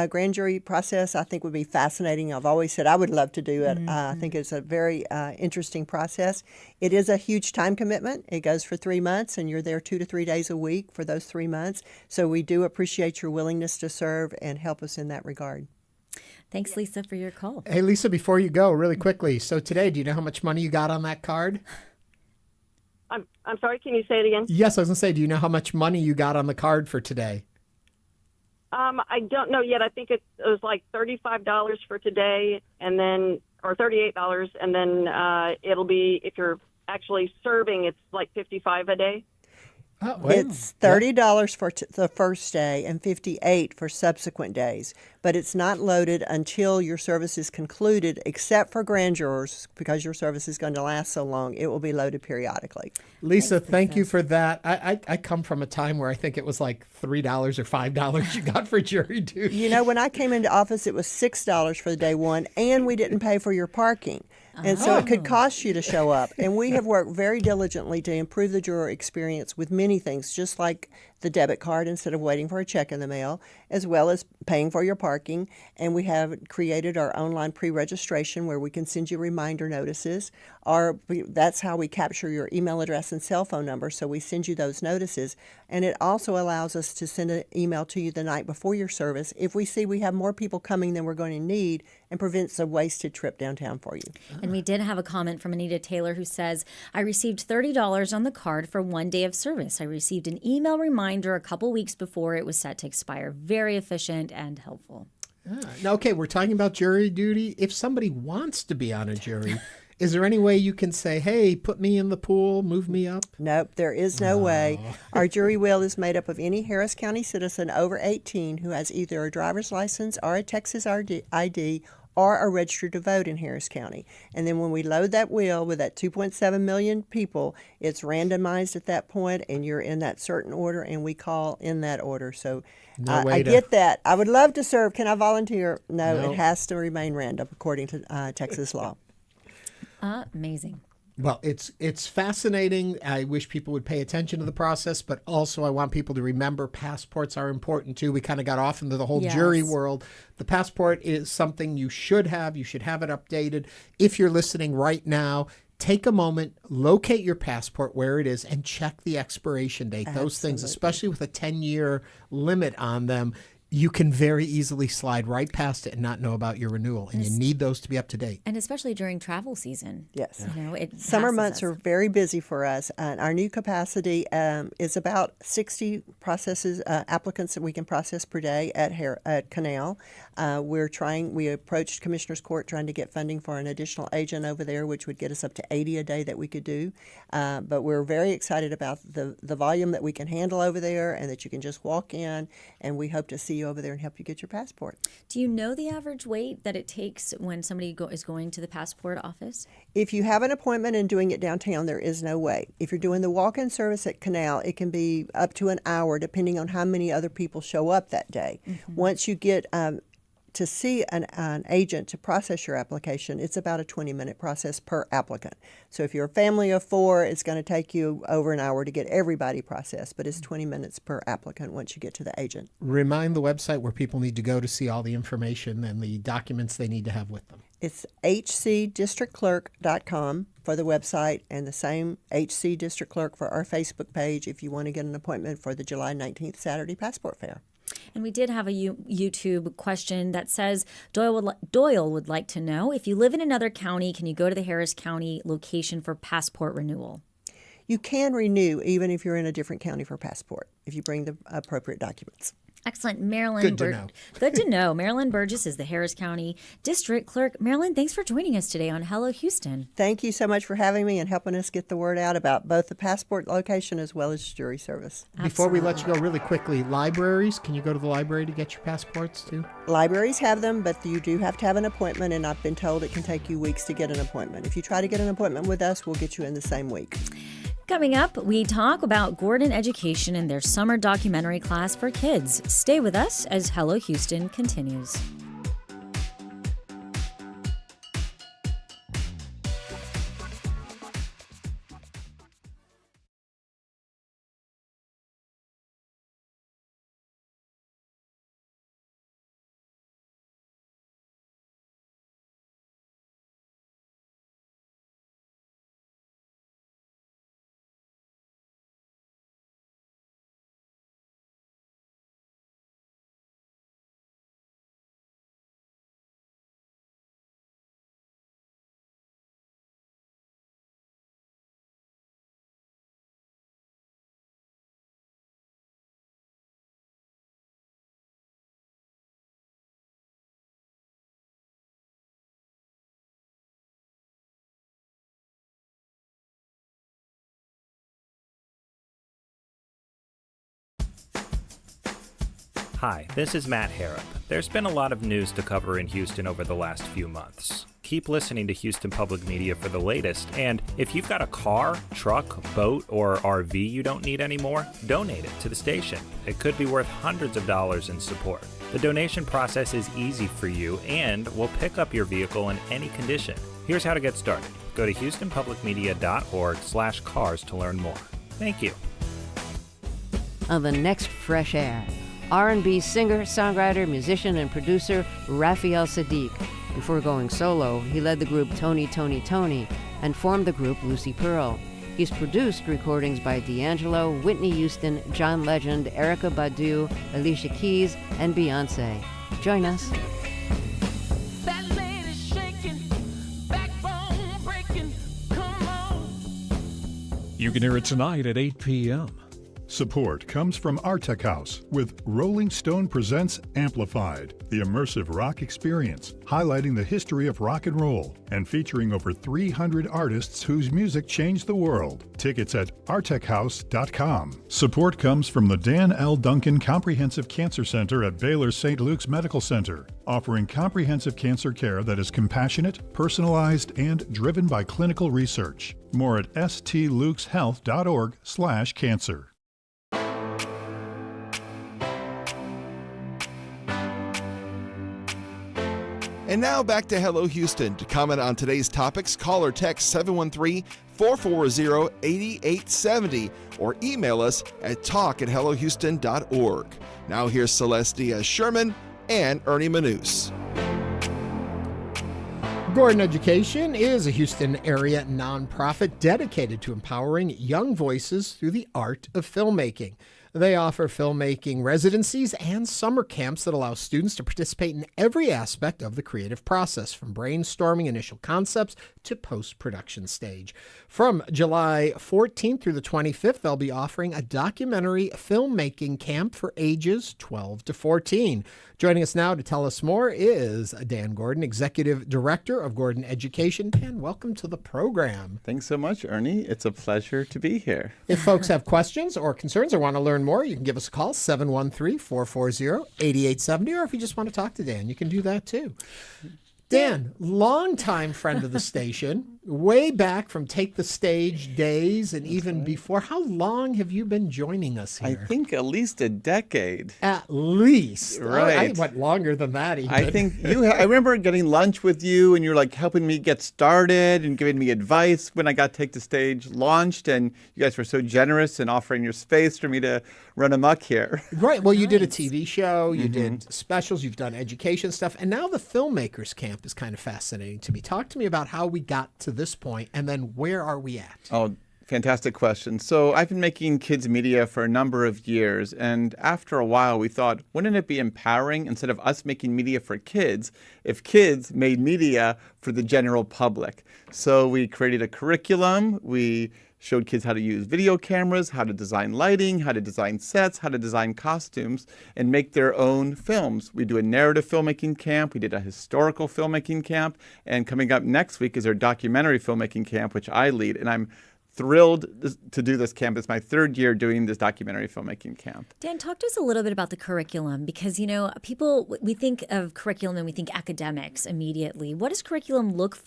grand jury process, I think, would be fascinating. I've always said I would love to do it. I think it's a very interesting process. It is a huge time commitment. It goes for 3 months, and you're there 2 to 3 days a week for those 3 months. So we do appreciate your willingness to serve and help us in that regard. Thanks, Lisa, for your call. Hey, Lisa, before you go, really quickly. So today, do you know how much money you got on that card? I'm sorry, can you say it again? Yes, I was going to say, do you know how much money you got on the card for today? I don't know yet. I think it was like $35 for today, and then, or $38, and then it'll be, if you're actually serving, it's like $55 a day. Oh, it's $30 for the first day and $58 for subsequent days, but it's not loaded until your service is concluded, except for grand jurors, because your service is going to last so long. It will be loaded periodically. Lisa, thank you for that. I come from a time where I think it was like $3 or $5 you got for jury duty. You know, when I came into office, it was $6 for the day one, and we didn't pay for your parking. And so it could cost you to show up. And we have worked very diligently to improve the juror experience with many things, just like the debit card instead of waiting for a check in the mail, as well as paying for your parking. And we have created our online pre-registration where we can send you reminder notices. That's how we capture your email address and cell phone number, so we send you those notices. And it also allows us to send an email to you the night before your service if we see we have more people coming than we're going to need, and prevents a wasted trip downtown for you. And we did have a comment from Anita Taylor who says, I received $30 on the card for 1 day of service. I received an email reminder a couple weeks before it was set to expire. Very efficient and helpful. Now, okay, we're talking about jury duty. If somebody wants to be on a jury, is there any way you can say, hey, put me in the pool, move me up? Nope, there is no way. Our jury wheel is made up of any Harris County citizen over 18 who has either a driver's license or a Texas ID or are registered to vote in Harris County. And then when we load that wheel with that 2.7 million people, it's randomized at that point, and you're in that certain order, and we call in that order. So I get that. I would love to serve. Can I volunteer? No, it has to remain random according to Texas law. Amazing. Well, it's fascinating. I wish people would pay attention to the process, but also I want people to remember passports are important too. We kind of got off into the whole jury world. The passport is something you should have. You should have it updated. If you're listening right now, take a moment, locate your passport where it is, and check the expiration date. Absolutely. Those things, especially with a 10-year limit on them, you can very easily slide right past it and not know about your renewal. And you need those to be up to date. And especially during travel season. Yes. You know, summer months are very busy for us. Our new capacity is about 60 applicants that we can process per day at Canal. We approached Commissioner's Court trying to get funding for an additional agent over there, which would get us up to 80 a day that we could do. But we're very excited about the volume that we can handle over there, and that you can just walk in, and we hope to see you over there and help you get your passport. Do you know the average wait that it takes when somebody is going to the passport office? If you have an appointment and doing it downtown, there is no wait. If you're doing the walk-in service at Canal, it can be up to an hour depending on how many other people show up that day. Mm-hmm. Once you get to see an agent to process your application, it's about a 20-minute process per applicant. So if you're a family of 4, it's going to take you over an hour to get everybody processed, but it's 20 minutes per applicant once you get to the agent. Remind the website where people need to go to see all the information and the documents they need to have with them. It's hcdistrictclerk.com for the website, and the same HC District Clerk for our Facebook page if you want to get an appointment for the July 19th Saturday Passport Fair. And we did have a YouTube question that says, Doyle would like to know, if you live in another county, can you go to the Harris County location for passport renewal? You can renew even if you're in a different county for passport, if you bring the appropriate documents. Excellent. Marilyn. Good to know. Good to know. Marilyn Burgess is the Harris County District Clerk. Marilyn, thanks for joining us today on Hello Houston. Thank you so much for having me and helping us get the word out about both the passport location as well as jury service. Before we let you go really quickly, libraries, can you go to the library to get your passports too? Libraries have them, but you do have to have an appointment, and I've been told it can take you weeks to get an appointment. If you try to get an appointment with us, we'll get you in the same week. Coming up, we talk about Gordon Education and their summer documentary class for kids. Stay with us as Hello Houston continues. Hi, this is Matt Harrop. There's been a lot of news to cover in Houston over the last few months. Keep listening to Houston Public Media for the latest, and if you've got a car, truck, boat, or RV you don't need anymore, donate it to the station. It could be worth hundreds of dollars in support. The donation process is easy for you, and we'll pick up your vehicle in any condition. Here's how to get started. Go to houstonpublicmedia.org/cars to learn more. Thank you. On the next Fresh Air, R&B singer, songwriter, musician, and producer Raphael Sadiq. Before going solo, he led the group Tony Tony Tony and formed the group Lucy Pearl. He's produced recordings by D'Angelo, Whitney Houston, John Legend, Erykah Badu, Alicia Keys, and Beyonce. Join us. That lady's shaking, backbone breaking, come on. You can hear it tonight at 8 p.m. Support comes from Artec House with Rolling Stone Presents Amplified, the immersive rock experience, highlighting the history of rock and roll and featuring over 300 artists whose music changed the world. Tickets at artechhouse.com. Support comes from the Dan L. Duncan Comprehensive Cancer Center at Baylor St. Luke's Medical Center, offering comprehensive cancer care that is compassionate, personalized, and driven by clinical research. More at stlukeshealth.org/cancer. And now back to Hello Houston. To comment on today's topics, call or text 713-440-8870 or email us at talk@hellohouston.org. Now here's Celestia Sherman and Ernie Manous. Gordon Education is a Houston area nonprofit dedicated to empowering young voices through the art of filmmaking. They offer filmmaking residencies and summer camps that allow students to participate in every aspect of the creative process, from brainstorming initial concepts to post-production stage. From July 14th through the 25th, they'll be offering a documentary filmmaking camp for ages 12 to 14. Joining us now to tell us more is Dan Gordon, Executive Director of Gordon Education. Dan, welcome to the program. Thanks so much, Ernie. It's a pleasure to be here. If folks have questions or concerns or want to learn more, you can give us a call, 713-440-8870, or if you just want to talk to Dan, you can do that too. Dan, longtime friend of the station, way back from Take the Stage days and even before. How long have you been joining us here? I think at least a decade. At least. Right. I went longer than that even. I think I remember getting lunch with you and you're like helping me get started and giving me advice when I got Take the Stage launched, and you guys were so generous in offering your space for me to run amok here. Right. Well, you did a TV show, you did specials, you've done education stuff, and now the Filmmakers Camp is kind of fascinating to me. Talk to me about how we got to this point, and then where are we at? Oh, fantastic question. So I've been making kids media for a number of years, and after a while we thought, wouldn't it be empowering, instead of us making media for kids, if kids made media for the general public? So we created a curriculum, we showed kids how to use video cameras, how to design lighting, how to design sets, how to design costumes, and make their own films. We do a narrative filmmaking camp. We did a historical filmmaking camp. And coming up next week is our documentary filmmaking camp, which I lead. And I'm thrilled to do this camp. It's my third year doing this documentary filmmaking camp. Dan, talk to us a little bit about the curriculum because, we think of curriculum and we think academics immediately. What does curriculum look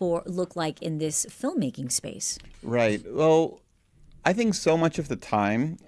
like in this filmmaking space? Right. Well, I think so much of the time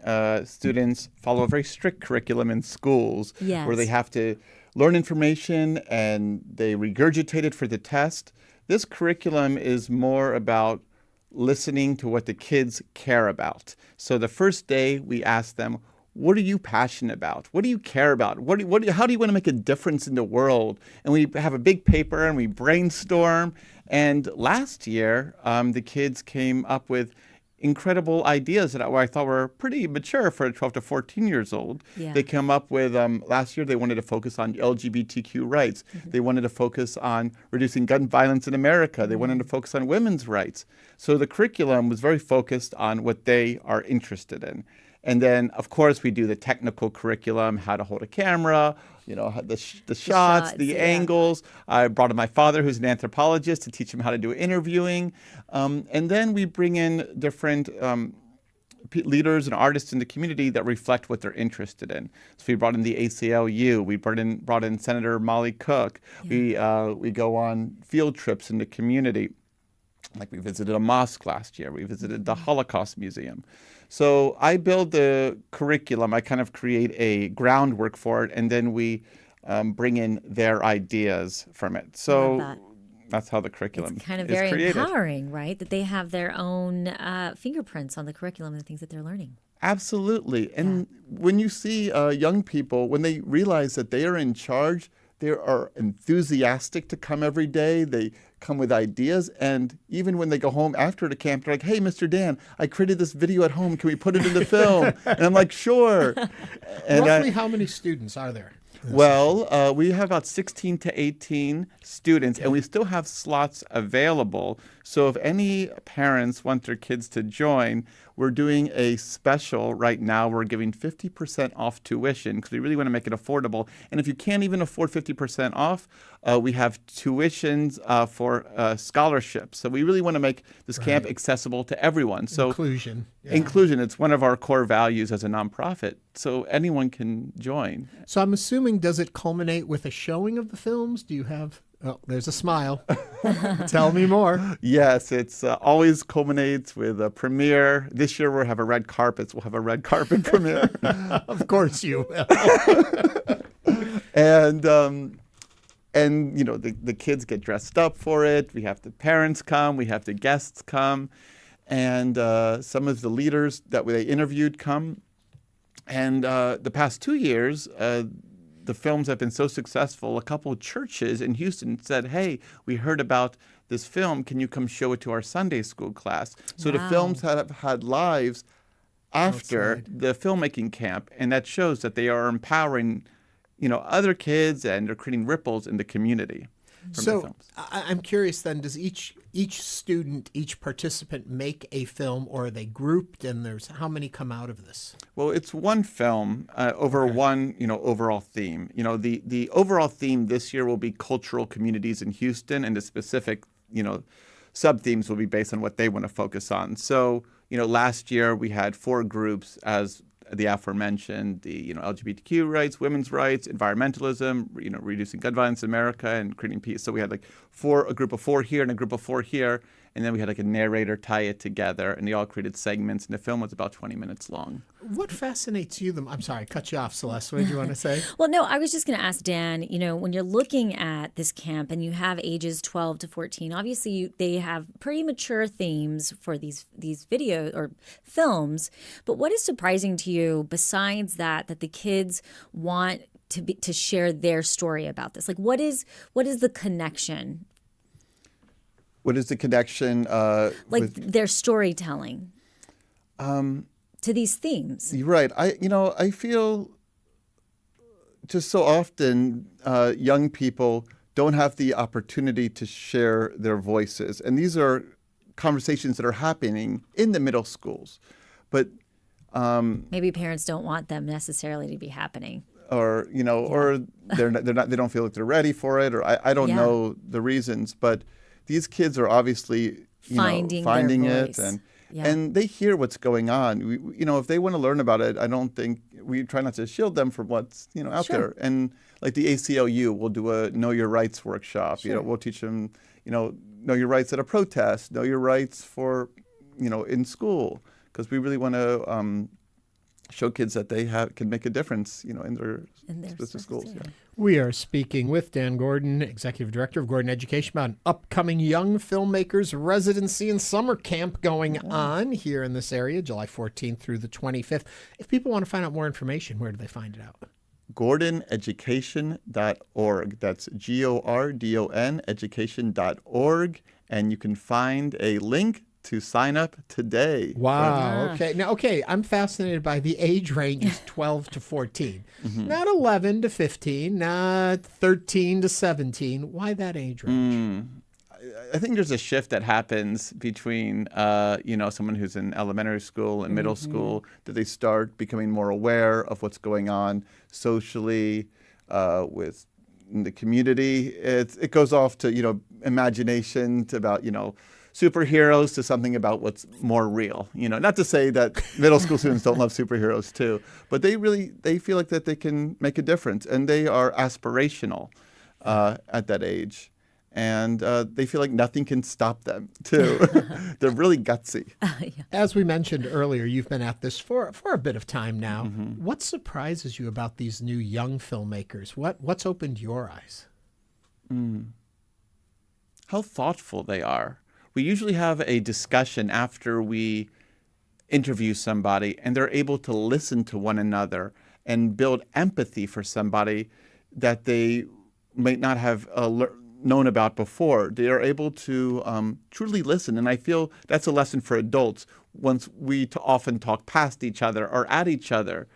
students follow a very strict curriculum in schools where they have to learn information and they regurgitate it for the test. This curriculum is more about listening to what the kids care about. So the first day we ask them, what are you passionate about? What do you care about? How do you want to make a difference in the world? And we have a big paper and we brainstorm. And last year, the kids came up with incredible ideas that I thought were pretty mature for 12 to 14 years old. Yeah. They came up with, last year they wanted to focus on LGBTQ rights. Mm-hmm. They wanted to focus on reducing gun violence in America. They wanted to focus on women's rights. So the curriculum was very focused on what they are interested in. And then, of course, we do the technical curriculum, how to hold a camera, the shots, the angles. I brought in my father, who's an anthropologist, to teach him how to do interviewing. And then we bring in different leaders and artists in the community that reflect what they're interested in. So we brought in the ACLU. We brought in Senator Molly Cook. Yeah. We go on field trips in the community. Like we visited a mosque last year. We visited the Holocaust Museum. So I build the curriculum. I kind of create a groundwork for it, and then we bring in their ideas from it. So that's how the curriculum is created. It's kind of very empowering, right? That they have their own fingerprints on the curriculum and the things that they're learning. Absolutely. And when you see young people, when they realize that they are in charge, they are enthusiastic to come every day. They come with ideas. And even when they go home after the camp, they're like, hey, Mr. Dan, I created this video at home. Can we put it in the film? And I'm like, sure. And roughly how many students are there? Well, we have about 16 to 18 students, and we still have slots available. So if any parents want their kids to join, we're doing a special right now. We're giving 50% off tuition because we really want to make it affordable. And if you can't even afford 50% off, we have tuitions for scholarships. So we really want to make this camp accessible to everyone. So inclusion. Yeah. Inclusion, it's one of our core values as a nonprofit. So anyone can join. So I'm assuming, does it culminate with a showing of the films? Do you have... Oh, there's a smile. Tell me more. Yes, it's always culminates with a premiere. This year we'll have a red carpet. We'll have a red carpet premiere. Of course you will. And the kids get dressed up for it. We have the parents come. We have the guests come. And some of the leaders that they interviewed come. And the past 2 years, the films have been so successful, a couple of churches in Houston said, hey, we heard about this film. Can you come show it to our Sunday school class? So the films have had lives after the filmmaking camp, and that shows that they are empowering, other kids, and they're creating ripples in the community from the films. I'm curious then, does each student, each participant make a film, or are they grouped, and there's how many come out of this? Well, it's one film over one, overall theme. The overall theme this year will be cultural communities in Houston, and the specific, sub-themes will be based on what they want to focus on. So, last year we had 4 groups as the aforementioned, the LGBTQ rights, women's rights, environmentalism, reducing gun violence in America, and creating peace. So we had a group of 4 here and a group of 4 here, and then we had a narrator tie it together, and they all created segments, and the film was about 20 minutes long. What fascinates you? I'm sorry, I cut you off, Celeste. What did you want to say? Well, no, I was just going to ask Dan, when you're looking at this camp and you have ages 12 to 14, obviously they have pretty mature themes for these videos or films, but what is surprising to you besides that the kids want to share their story about this? Like, what is the connection? What is the connection? Their storytelling to these themes. You're right. I feel just so often young people don't have the opportunity to share their voices. And these are conversations that are happening in the middle schools. But maybe parents don't want them necessarily to be happening. Or or they're not. They don't feel like they're ready for it, or I don't know the reasons. But these kids are obviously finding it, and they hear what's going on. If they want to learn about it, I don't think we try not to shield them from what's out there. And like the ACLU, we'll do a Know Your Rights workshop. Sure. We'll teach them know your rights at a protest, know your rights for in school, because we really want to show kids that they can make a difference, in their specific schools. Yeah. We are speaking with Dan Gordon, Executive Director of Gordon Education, about an upcoming Young Filmmakers Residency and Summer Camp going on here in this area, July 14th through the 25th. If people want to find out more information, where do they find it out? GordonEducation.org. That's GORDON education.org. And you can find a link to sign up today. Wow. Okay. Now, I'm fascinated by the age range is 12 to 14. Not 11 to 15, not 13 to 17. Why that age range? I think there's a shift that happens between, someone who's in elementary school and middle school, that they start becoming more aware of what's going on socially with the community. It goes off to, imagination, to about, superheroes, to something about what's more real. Not to say that middle school students don't love superheroes too, but they feel like that they can make a difference, and they are aspirational at that age. And they feel like nothing can stop them, too. They're really gutsy. As we mentioned earlier, you've been at this for a bit of time now. What surprises you about these new young filmmakers? What's opened your eyes? How thoughtful they are. We usually have a discussion after we interview somebody, and they're able to listen to one another and build empathy for somebody that they might not have known about before. They are able to truly listen, and I feel that's a lesson for adults. Once we often talk past each other or at each other,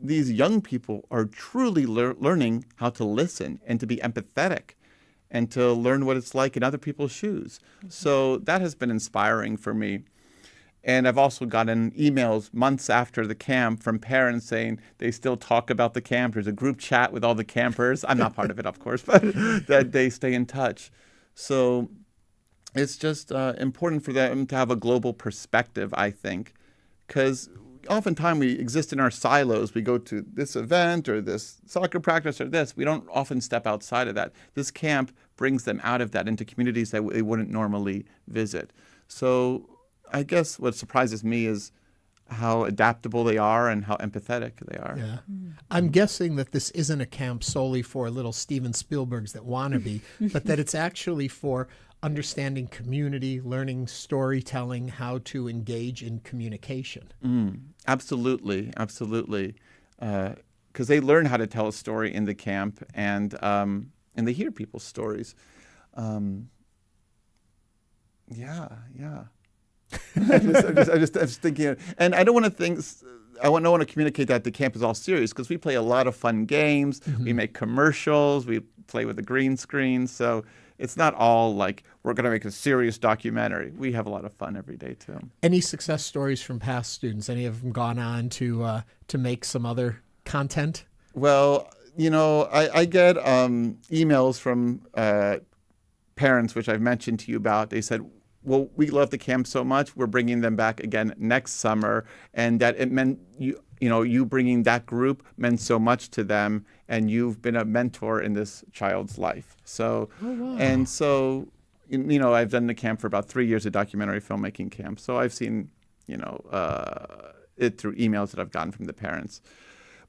these young people are truly learning how to listen and to be empathetic and to learn what it's like in other people's shoes. So that has been inspiring for me. And I've also gotten emails months after the camp from parents saying they still talk about the camp. There's a group chat with all the campers. I'm not part of it, of course, but that they stay in touch. So it's just important for them to have a global perspective, I think, because oftentimes we exist in our silos. We go to this event or this soccer practice or this. We don't often step outside of that. This camp brings them out of that into communities that they wouldn't normally visit. So I guess what surprises me is how adaptable they are and how empathetic they are. Yeah. I'm guessing that this isn't a camp solely for little Steven Spielbergs that want to be, but that it's actually for understanding community, learning storytelling, how to engage in communication. Absolutely. Because they learn how to tell a story in the camp, and they hear people's stories. Yeah. I'm just thinking, and I don't want to think. I don't want to communicate that the camp is all serious, because we play a lot of fun games. We make commercials. We play with the green screen. So it's not all like we're going to make a serious documentary. We have a lot of fun every day too. Any success stories from past students? Any of them gone on to make some other content? Well, I get emails from parents, which I've mentioned to you about. They said, well, we love the camp so much, we're bringing them back again next summer, and that it meant you bringing that group meant so much to them, and you've been a mentor in this child's life. So, and so, I've done the camp for about 3 years, a documentary filmmaking camp. So I've seen, it through emails that I've gotten from the parents.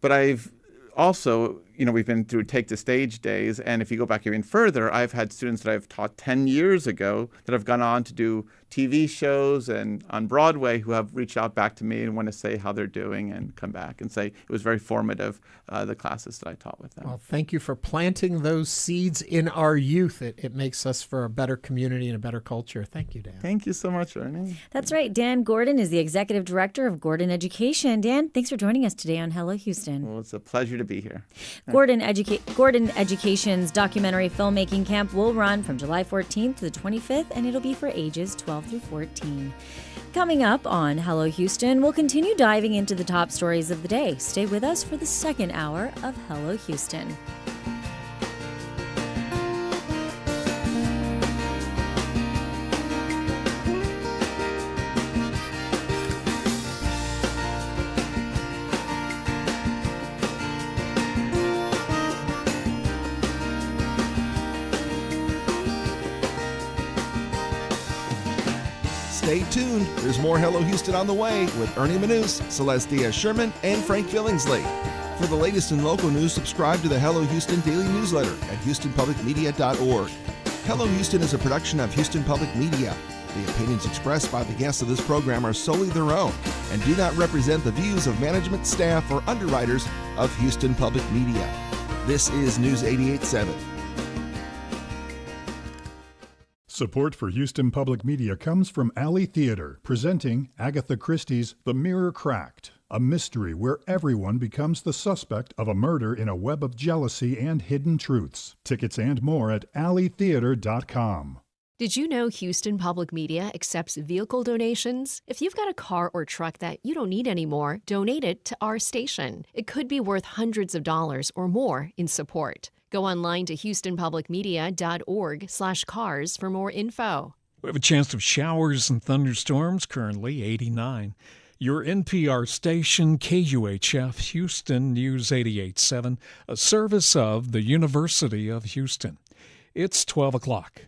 But I've also, we've been through Take the Stage days, and if you go back even further, I've had students that I've taught 10 years ago that have gone on to do TV shows and on Broadway who have reached out back to me and want to say how they're doing and come back and say it was very formative, the classes that I taught with them. Well, thank you for planting those seeds in our youth. It makes us for a better community and a better culture. Thank you, Dan. Thank you so much, Ernie. That's right. Dan Gordon is the Executive Director of Gordon Education. Dan, thanks for joining us today on Hello Houston. Well, it's a pleasure to be here. Gordon Education's documentary filmmaking camp will run from July 14th to the 25th, and it'll be for ages 12 12 through 14. Coming up on Hello Houston, we'll continue diving into the top stories of the day. Stay with us for the second hour of Hello Houston. Stay tuned. There's more Hello Houston on the way with Ernie Manous, Celeste Diaz-Sherman, and Frank Billingsley. For the latest in local news, subscribe to the Hello Houston daily newsletter at HoustonPublicMedia.org. Hello Houston is a production of Houston Public Media. The opinions expressed by the guests of this program are solely their own and do not represent the views of management, staff, or underwriters of Houston Public Media. This is News 88.7. Support for Houston Public Media comes from Alley Theater, presenting Agatha Christie's The Mirror Cracked, a mystery where everyone becomes the suspect of a murder in a web of jealousy and hidden truths. Tickets and more at alleytheater.com. Did you know Houston Public Media accepts vehicle donations? If you've got a car or truck that you don't need anymore, donate it to our station. It could be worth hundreds of dollars or more in support. Go online to houstonpublicmedia.org/cars for more info. We have a chance of showers and thunderstorms, currently 89. Your NPR station, KUHF, Houston News 88.7, a service of the University of Houston. It's 12 o'clock.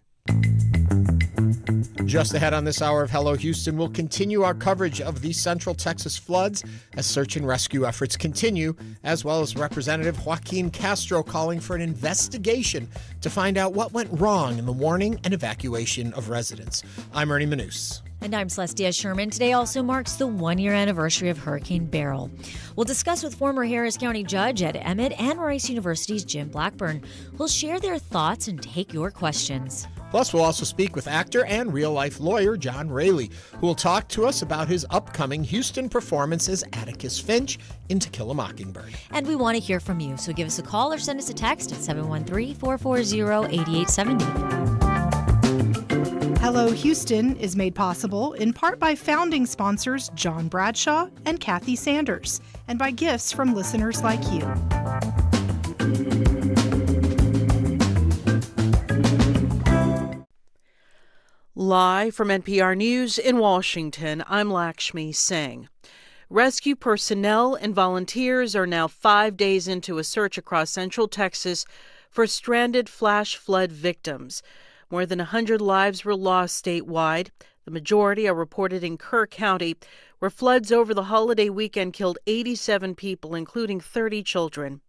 Just ahead on this hour of Hello Houston, we'll continue our coverage of the Central Texas floods as search and rescue efforts continue, as well as Representative Joaquin Castro calling for an investigation to find out what went wrong in the warning and evacuation of residents. I'm Ernie Manous. And I'm Celeste Diaz-Sherman. Today also marks the one-year anniversary of Hurricane Beryl. We'll discuss with former Harris County Judge at Emmett and Rice University's Jim Blackburn, who'll share their thoughts and take your questions. Plus, we'll also speak with actor and real-life lawyer John Raley, who will talk to us about his upcoming Houston performance as Atticus Finch in To Kill a Mockingbird. And we want to hear from you, so give us a call or send us a text at 713-440-8870. Hello Houston is made possible in part by founding sponsors John Bradshaw and Kathy Sanders, and by gifts from listeners like you. Live from NPR News in Washington, I'm Lakshmi Singh. Rescue personnel and volunteers are now 5 days into a search across Central Texas for stranded flash flood victims. More than 100 lives were lost statewide. The majority are reported in Clerk County, where floods over the holiday weekend killed 87 people, including 30 children.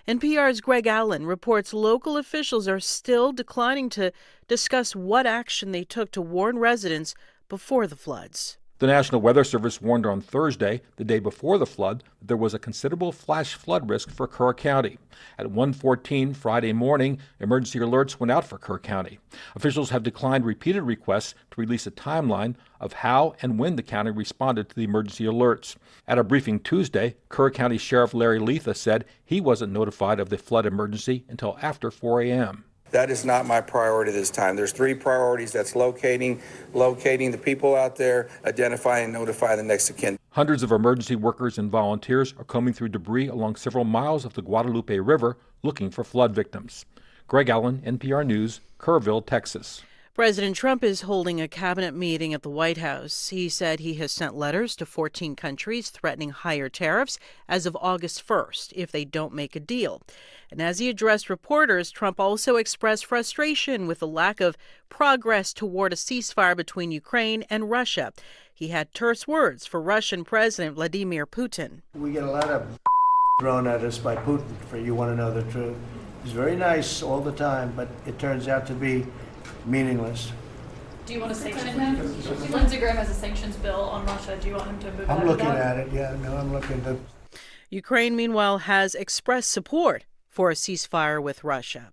NPR's Greg Allen reports local officials are still declining to discuss what action they took to warn residents before the floods. The National Weather Service warned on Thursday, the day before the flood, that there was a considerable flash flood risk for Kerr County. At 1:14 Friday morning, emergency alerts went out for Kerr County. Officials have declined repeated requests to release a timeline of how and when the county responded to the emergency alerts. At a briefing Tuesday, Kerr County Sheriff Larry Letha said he wasn't notified of the flood emergency until after 4 a.m. That is not my priority this time. There's three priorities. That's locating the people out there, identifying and notifying the next of kin. Hundreds of emergency workers and volunteers are combing through debris along several miles of the Guadalupe River looking for flood victims. Greg Allen, NPR News, Kerrville, Texas. President Trump is holding a cabinet meeting at the White House. He said he has sent letters to 14 countries threatening higher tariffs as of August 1st if they don't make a deal. And as he addressed reporters, Trump also expressed frustration with the lack of progress toward a ceasefire between Ukraine and Russia. He had terse words for Russian President Vladimir Putin. We get a lot of thrown at us by Putin, for you want to know the truth. He's very nice all the time, but it turns out to be meaningless. Do you want to sanction him? Lindsey Graham has a sanctions bill on Russia. Do you want him to move I'm looking at it, yeah. No, I'm looking at it. Ukraine, meanwhile, has expressed support for a ceasefire with Russia.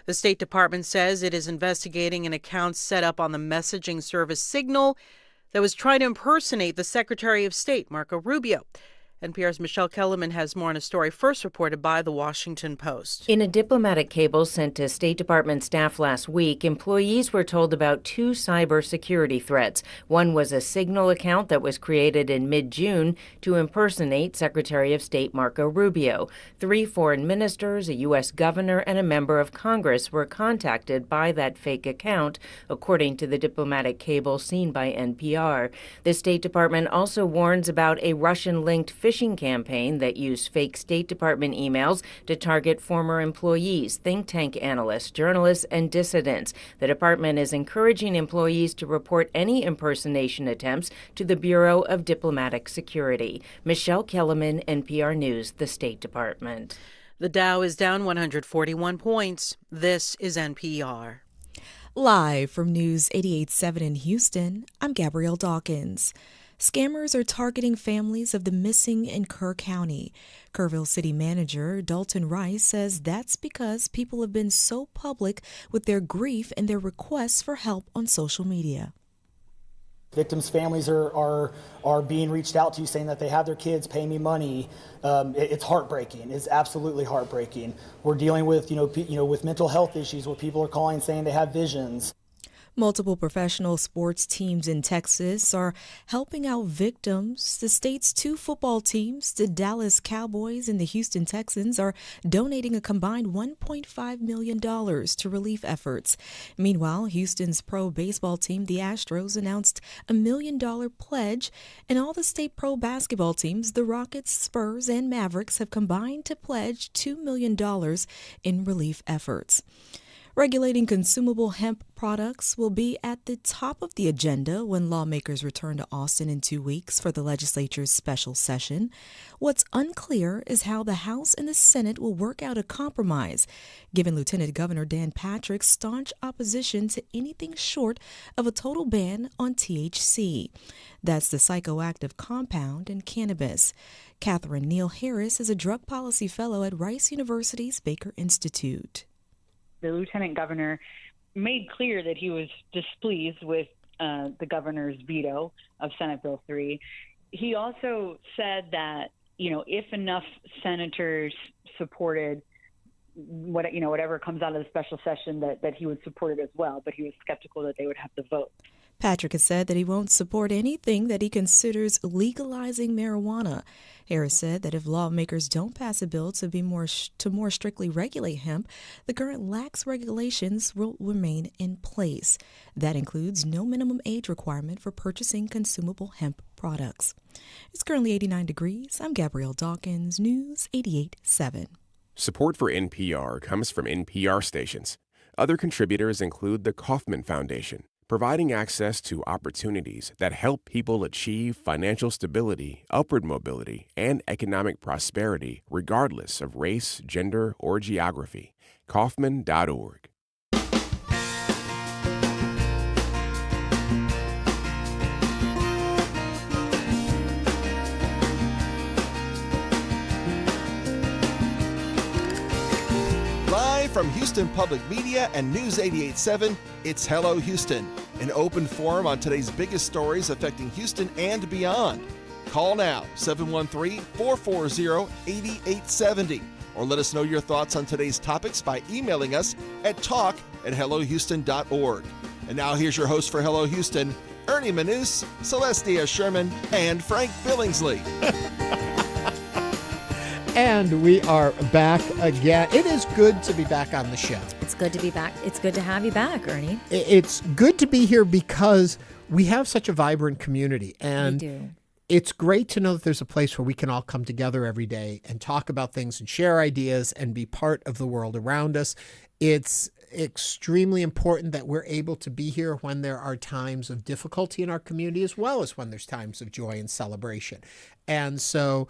The State Department says it is investigating an account set up on the messaging service Signal that was trying to impersonate the Secretary of State, Marco Rubio. NPR's Michelle Kellerman has more on a story first reported by The Washington Post. In a diplomatic cable sent to State Department staff last week, employees were told about 2 cybersecurity threats. One was a Signal account that was created in mid-June to impersonate Secretary of State Marco Rubio. 3 foreign ministers, a U.S. governor, and a member of Congress were contacted by that fake account, according to the diplomatic cable seen by NPR. The State Department also warns about a Russian-linked phishing campaign that used fake State Department emails to target former employees, think tank analysts, journalists, and dissidents. The department is encouraging employees to report any impersonation attempts to the Bureau of Diplomatic Security. Michelle Kellerman, NPR News, the State Department. The Dow is down 141 points. This is NPR. Live from News 88.7 in Houston, I'm Gabrielle Dawkins. Scammers are targeting families of the missing in Kerr County. Kerrville City Manager Dalton Rice says that's because people have been so public with their grief and their requests for help on social media. Victims' families are being reached out to saying that they have their kids, pay me money. It's heartbreaking. It's absolutely heartbreaking. We're dealing with with mental health issues where people are calling saying they have visions. Multiple professional sports teams in Texas are helping out victims. The state's 2 football teams, the Dallas Cowboys and the Houston Texans, are donating a combined $1.5 million to relief efforts. Meanwhile, Houston's pro baseball team, the Astros, announced a $1 million pledge, and all the state pro basketball teams, the Rockets, Spurs, and Mavericks, have combined to pledge $2 million in relief efforts. Regulating consumable hemp products will be at the top of the agenda when lawmakers return to Austin in 2 weeks for the legislature's special session. What's unclear is how the House and the Senate will work out a compromise, given Lieutenant Governor Dan Patrick's staunch opposition to anything short of a total ban on THC. That's the psychoactive compound in cannabis. Catherine Neal Harris is a drug policy fellow at Rice University's Baker Institute. The lieutenant governor made clear that he was displeased with the governor's veto of Senate Bill 3. He also said that, if enough senators supported whatever comes out of the special session, that he would support it as well, but he was skeptical that they would have the vote. Patrick has said that he won't support anything that he considers legalizing marijuana. Harris said that if lawmakers don't pass a bill to more strictly regulate hemp, the current lax regulations will remain in place. That includes no minimum age requirement for purchasing consumable hemp products. It's currently 89 degrees. I'm Gabrielle Dawkins, News 88.7. Support for NPR comes from NPR stations. Other contributors include the Kauffman Foundation, providing access to opportunities that help people achieve financial stability, upward mobility, and economic prosperity regardless of race, gender, or geography. Kauffman.org. Live from Houston Public Media and News 88.7, it's Hello Houston, an open forum on today's biggest stories affecting Houston and beyond. Call now, 713-440-8870, or let us know your thoughts on today's topics by emailing us at talk@hellohouston.org. And now here's your host for Hello Houston, Ernie Manous, Celestia Sherman, and Frank Billingsley. And we are back again. It is good to be back on the show. It's good to be back. It's good to have you back, Ernie. It's good to be here because we have such a vibrant community. And we do. It's great to know that there's a place where we can all come together every day and talk about things and share ideas and be part of the world around us. It's extremely important that we're able to be here when there are times of difficulty in our community as well as when there's times of joy and celebration. And so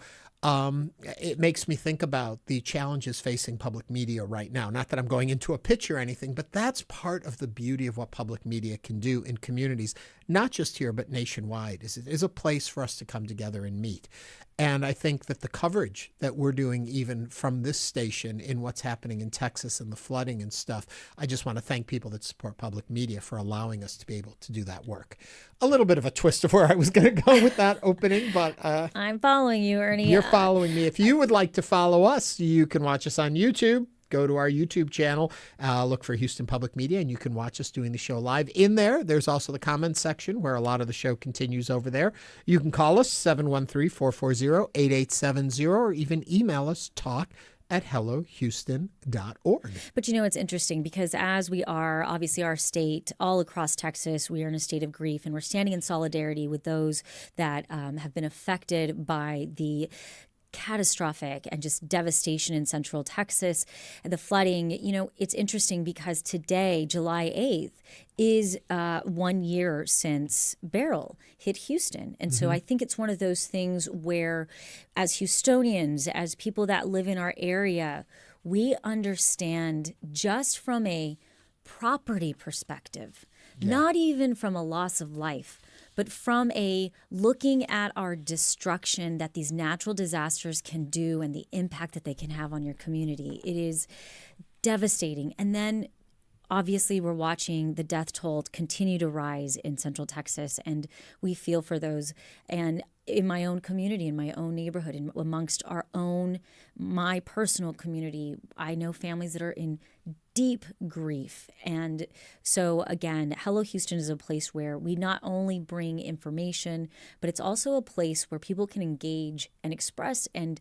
it makes me think about the challenges facing public media right now. Not that I'm going into a pitch or anything, but that's part of the beauty of what public media can do in communities, not just here, but nationwide, is a place for us to come together and meet. And I think that the coverage that we're doing even from this station in what's happening in Texas and the flooding and stuff, I just want to thank people that support public media for allowing us to be able to do that work. A little bit of a twist of where I was going to go with that opening, but I'm following you, Ernie. You're following me. If you would like to follow us, you can watch us on YouTube. Go to our YouTube channel, look for Houston Public Media, and you can watch us doing the show live. In there, there's also the comments section where a lot of the show continues over there. You can call us 713-440-8870 or even email us talk@hellohouston.org. But it's interesting because as we are, obviously our state, all across Texas, we are in a state of grief, and we're standing in solidarity with those that have been affected by the catastrophic and just devastation in central Texas, the flooding. It's interesting because today, July 8th, is 1 year since Beryl hit Houston. And so I think it's one of those things where, as Houstonians, as people that live in our area, we understand just from a property perspective, not even from a loss of life, but from a looking at our destruction that these natural disasters can do and the impact that they can have on your community. It is devastating. And then obviously we're watching the death toll continue to rise in Central Texas, and we feel for those. And in my own community, in my own neighborhood, and amongst my personal community, I know families that are in deep grief. And so again, Hello Houston is a place where we not only bring information, but it's also a place where people can engage and express and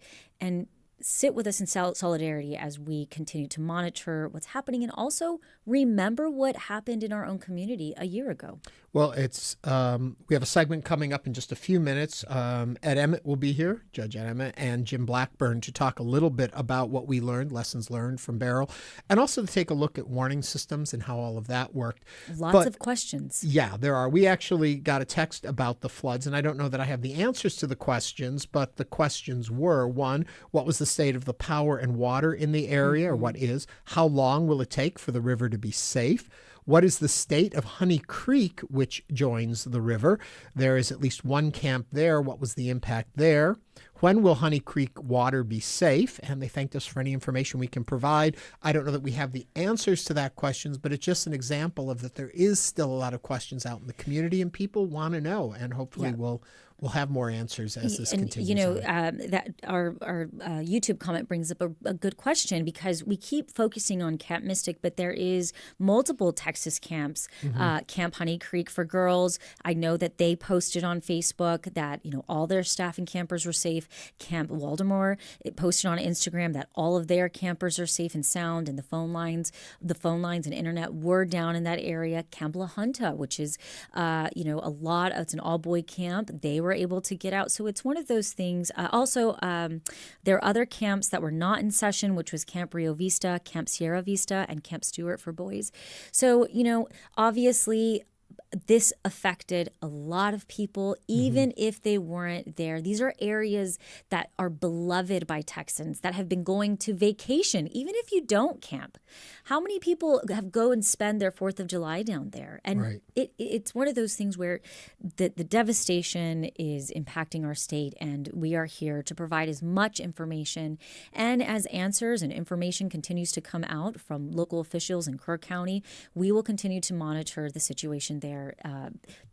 sit with us in solidarity as we continue to monitor what's happening and also remember what happened in our own community a year ago. Well, it's we have a segment coming up in just a few minutes. Ed Emmett will be here, Judge Ed Emmett, and Jim Blackburn to talk a little bit about what we learned, lessons learned from Beryl, and also to take a look at warning systems and how all of that worked. Lots of questions. Yeah, there are. We actually got a text about the floods, and I don't know that I have the answers to the questions, but the questions were, one, what was the state of the power and water in the area, or what is? How long will it take for the river to be safe? What is the state of Honey Creek, which joins the river? There is at least one camp there. What was the impact there? When will Honey Creek water be safe? And they thanked us for any information we can provide. I don't know that we have the answers to that questions, but it's just an example of that there is still a lot of questions out in the community, and people want to know, and hopefully we'll have more answers as this continues. That our YouTube comment brings up a good question, because we keep focusing on Camp Mystic, but there is multiple Texas camps. Camp Honey Creek for girls, I know that they posted on Facebook that all their staff and campers were safe. Camp Waldemar, it posted on Instagram that all of their campers are safe and sound, and the phone lines and internet were down in that area. Camp La Junta, which is it's an all-boy camp, they were able to get out. So it's one of those things. Also, there are other camps that were not in session, which was Camp Rio Vista, Camp Sierra Vista, and Camp Stewart for boys. So, obviously, this affected a lot of people, even if they weren't there. These are areas that are beloved by Texans that have been going to vacation, even if you don't camp. How many people go and spend their 4th of July down there? And it's one of those things where the devastation is impacting our state, and we are here to provide as much information. And as answers and information continues to come out from local officials in Clerk County, we will continue to monitor the situation there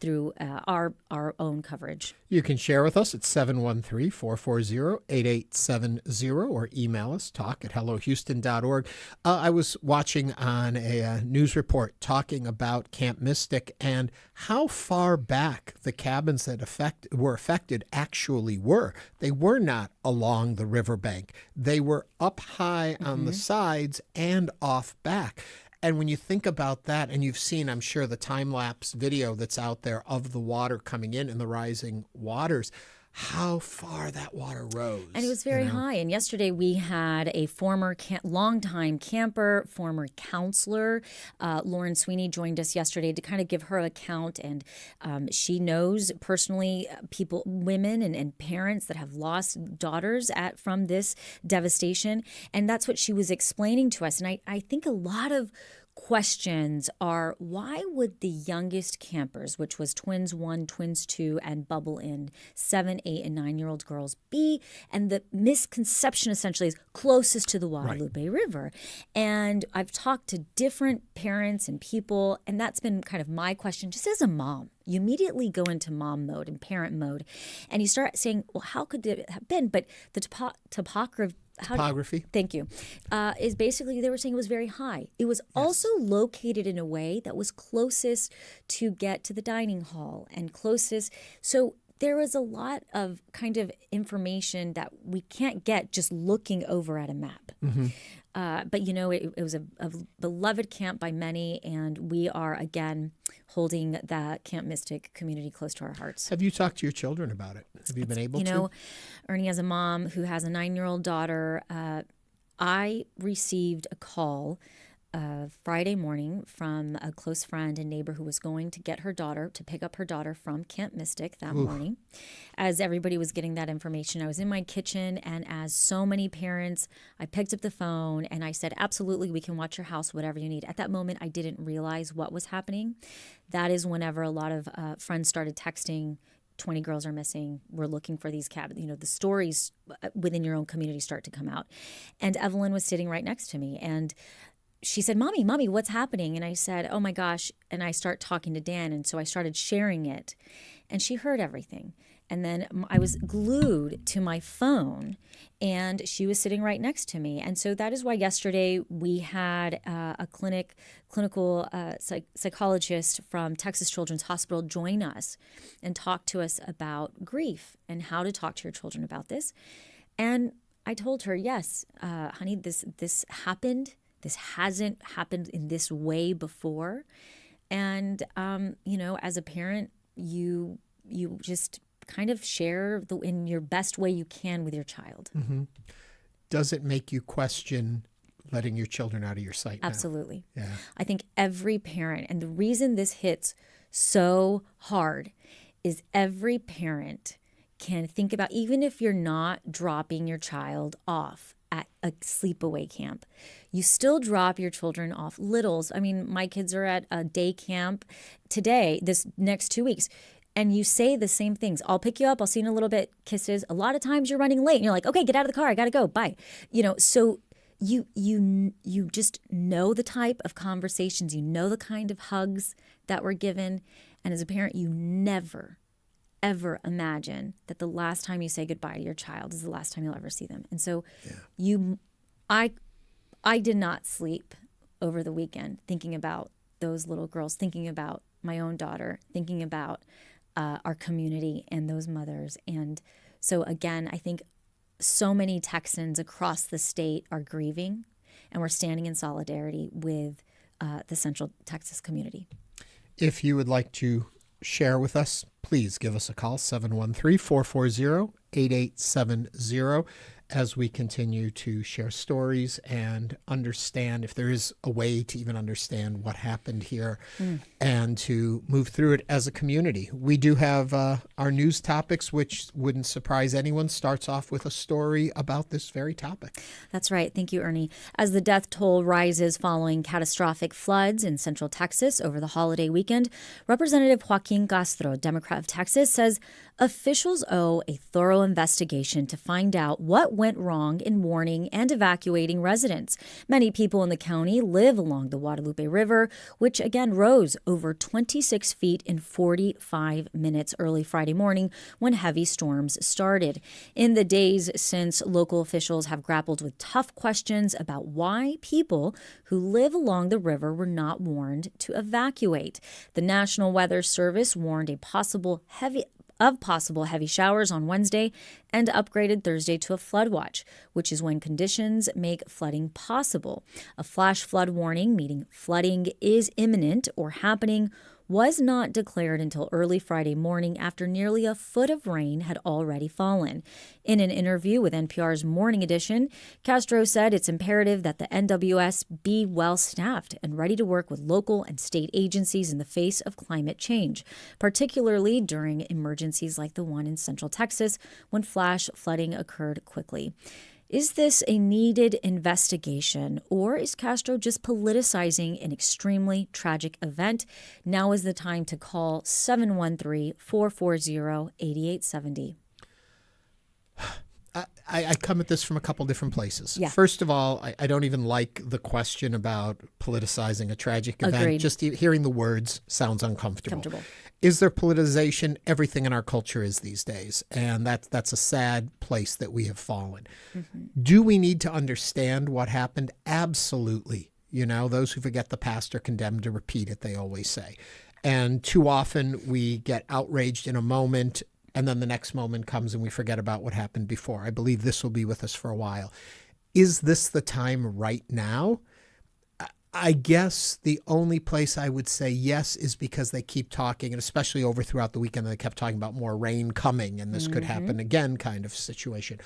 through our own coverage. You can share with us at 713-440-8870 or email us, talk@hellohouston.org. I was watching on a news report talking about Camp Mystic and how far back the cabins that were affected actually were. They were not along the riverbank. They were up high on the sides and off back. And when you think about that, and you've seen, I'm sure, the time-lapse video that's out there of the water coming in and the rising waters, how far that water rose. And it was very high. And yesterday we had a former longtime camper, former counselor, Lauren Sweeney, joined us yesterday to kind of give her account. And she knows personally women and parents that have lost daughters from this devastation. And that's what she was explaining to us. And I think a lot of questions are, why would the youngest campers, which was twins 1, twins 2, and bubble in 7, 8, and 9-year-old girls, be, and the misconception essentially is closest to the Guadalupe River. And I've talked to different parents and people, and that's been kind of my question, just as a mom. You immediately go into mom mode and parent mode, and you start saying, well, how could it have been? But the topography, thank you, is basically, they were saying it was very high. It was also located in a way that was closest to get to the dining hall and closest. So there was a lot of kind of information that we can't get just looking over at a map. Mm-hmm. But, you know, it was a beloved camp by many, and we are, again, holding that Camp Mystic community close to our hearts. Have you talked to your children about it? Have you been able to? You know, Ernie, as a mom who has a 9-year-old daughter, I received a call Friday morning from a close friend and neighbor who was going to get her daughter, to pick up her daughter from Camp Mystic that morning. As everybody was getting that information, I was in my kitchen, and as so many parents, I picked up the phone and I said, absolutely, we can watch your house, whatever you need. At that moment, I didn't realize what was happening. That is whenever a lot of friends started texting, 20 girls are missing. We're looking for these cabins. You know, the stories within your own community start to come out. And Evelyn was sitting right next to me, and she said, Mommy, what's happening? And I said, oh my gosh. And I start talking to Dan. And so I started sharing it, and she heard everything. And then I was glued to my phone, and she was sitting right next to me. And so that is why yesterday we had a clinical psychologist from Texas Children's Hospital join us and talk to us about grief and how to talk to your children about this. And I told her, yes, honey, this happened. This hasn't happened in this way before. And, you know, as a parent, you just kind of share in your best way you can with your child. Mm-hmm. Does it make you question letting your children out of your sight now? Absolutely. Yeah. I think every parent, and the reason this hits so hard is every parent can think about, even if you're not dropping your child off at a sleepaway camp, you still drop your children off. Littles. I mean, my kids are at a day camp today, this next 2 weeks. And you say the same things. I'll pick you up. I'll see you in a little bit. Kisses. A lot of times you're running late and you're like, okay, get out of the car. I got to go. Bye. You know, so you just know the type of conversations, you know the kind of hugs that were given. And as a parent, you never, ever imagine that the last time you say goodbye to your child is the last time you'll ever see them. And so I did not sleep over the weekend thinking about those little girls, thinking about my own daughter, thinking about our community and those mothers. And so again, I think so many Texans across the state are grieving, and we're standing in solidarity with the Central Texas community. If you would like to share with us, please give us a call, 713-440-8870, as we continue to share stories and understand, if there is a way to even understand what happened here, and to move through it as a community. We do have our news topics, which wouldn't surprise anyone, starts off with a story about this very topic. That's right. Thank you, Ernie. As the death toll rises following catastrophic floods in Central Texas over the holiday weekend, Representative Joaquin Castro, Democrat of Texas, says officials owe a thorough investigation to find out what went wrong in warning and evacuating residents. Many people in the county live along the Guadalupe River, which again rose over 26 feet in 45 minutes early Friday morning when heavy storms started. In the days since, local officials have grappled with tough questions about why people who live along the river were not warned to evacuate. The National Weather Service warned of possible heavy showers on Wednesday and upgraded Thursday to a flood watch, which is when conditions make flooding possible. A flash flood warning, meaning flooding is imminent or happening, was not declared until early Friday morning after nearly a foot of rain had already fallen. In an interview with NPR's Morning Edition, Castro said it's imperative that the NWS be well-staffed and ready to work with local and state agencies in the face of climate change, particularly during emergencies like the one in Central Texas when flash flooding occurred quickly. Is this a needed investigation, or is Castro just politicizing an extremely tragic event? Now is the time to call 713-440-8870. I come at this from a couple different places. Yeah. First of all, I don't even like the question about politicizing a tragic event. Agreed. Just hearing the words sounds uncomfortable. Is there politicization? Everything in our culture is these days, and that's a sad place that we have fallen. Mm-hmm. Do we need to understand what happened? Absolutely. You know, those who forget the past are condemned to repeat it, they always say. And too often we get outraged in a moment, and then the next moment comes and we forget about what happened before. I believe this will be with us for a while. Is this the time right now? I guess the only place I would say yes is because they keep talking, and especially over throughout the weekend, they kept talking about more rain coming and this could happen again kind of situation.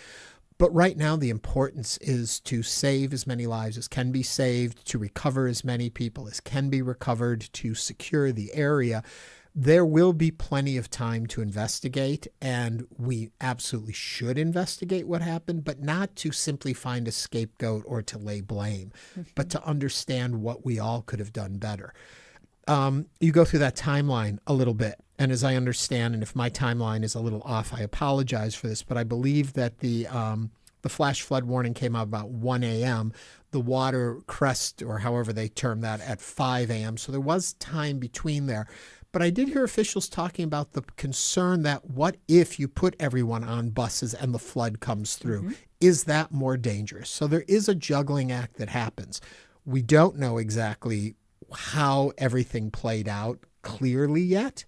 But right now, the importance is to save as many lives as can be saved, to recover as many people as can be recovered, to secure the area. There will be plenty of time to investigate, and we absolutely should investigate what happened, but not to simply find a scapegoat or to lay blame, but to understand what we all could have done better. You go through that timeline a little bit, and as I understand, and if my timeline is a little off, I apologize for this, but I believe that the flash flood warning came out about 1 a.m., the water crest, or however they term that, at 5 a.m., so there was time between there. But I did hear officials talking about the concern that what if you put everyone on buses and the flood comes through? Mm-hmm. Is that more dangerous? So there is a juggling act that happens. We don't know exactly how everything played out clearly yet.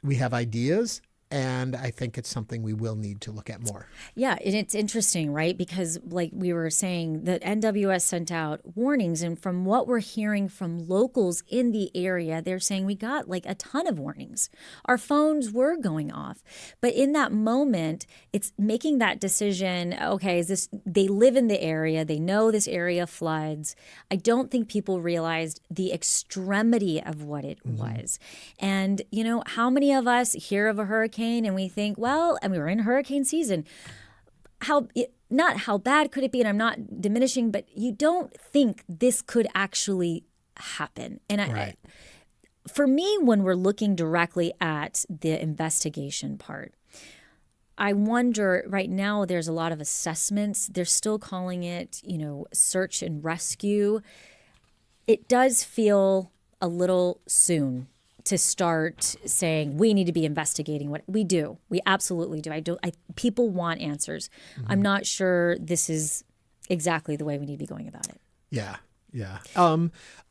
We have ideas, and I think it's something we will need to look at more. Yeah, and it's interesting, right? Because like we were saying, the NWS sent out warnings, and from what we're hearing from locals in the area, they're saying we got like a ton of warnings. Our phones were going off. But in that moment, it's making that decision, okay, they live in the area, they know this area floods. I don't think people realized the extremity of what it was. And, you know, how many of us hear of a hurricane and we think, well, and we were in hurricane season, not how bad could it be, and I'm not diminishing, but you don't think this could actually happen. And for me, when we're looking directly at the investigation part, I wonder, right now there's a lot of assessments. They're still calling it, you know, search and rescue. It does feel a little soon to start saying we need to be investigating what we do. We absolutely do. People want answers. Mm-hmm. I'm not sure this is exactly the way we need to be going about it. Yeah.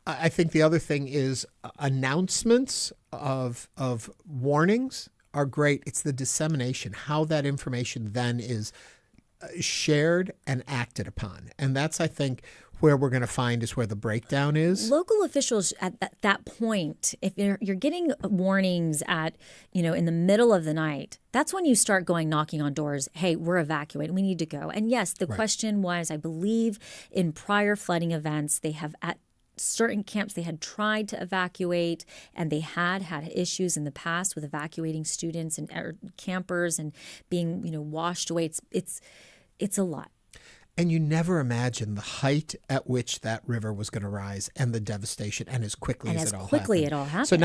I think the other thing is announcements of warnings are great. It's the dissemination, how that information then is shared and acted upon. And that's, I think, where we're going to find is where the breakdown is. Local officials at that point, if you're getting warnings at, you know, in the middle of the night, that's when you start knocking on doors. Hey, we're evacuating. We need to go. And yes, the question was, I believe in prior flooding events, they have at certain camps they had tried to evacuate, and they had issues in the past with evacuating students and campers and being, you know, washed away. It's a lot. And you never imagine the height at which that river was going to rise and the devastation, and as quickly as it all happened. So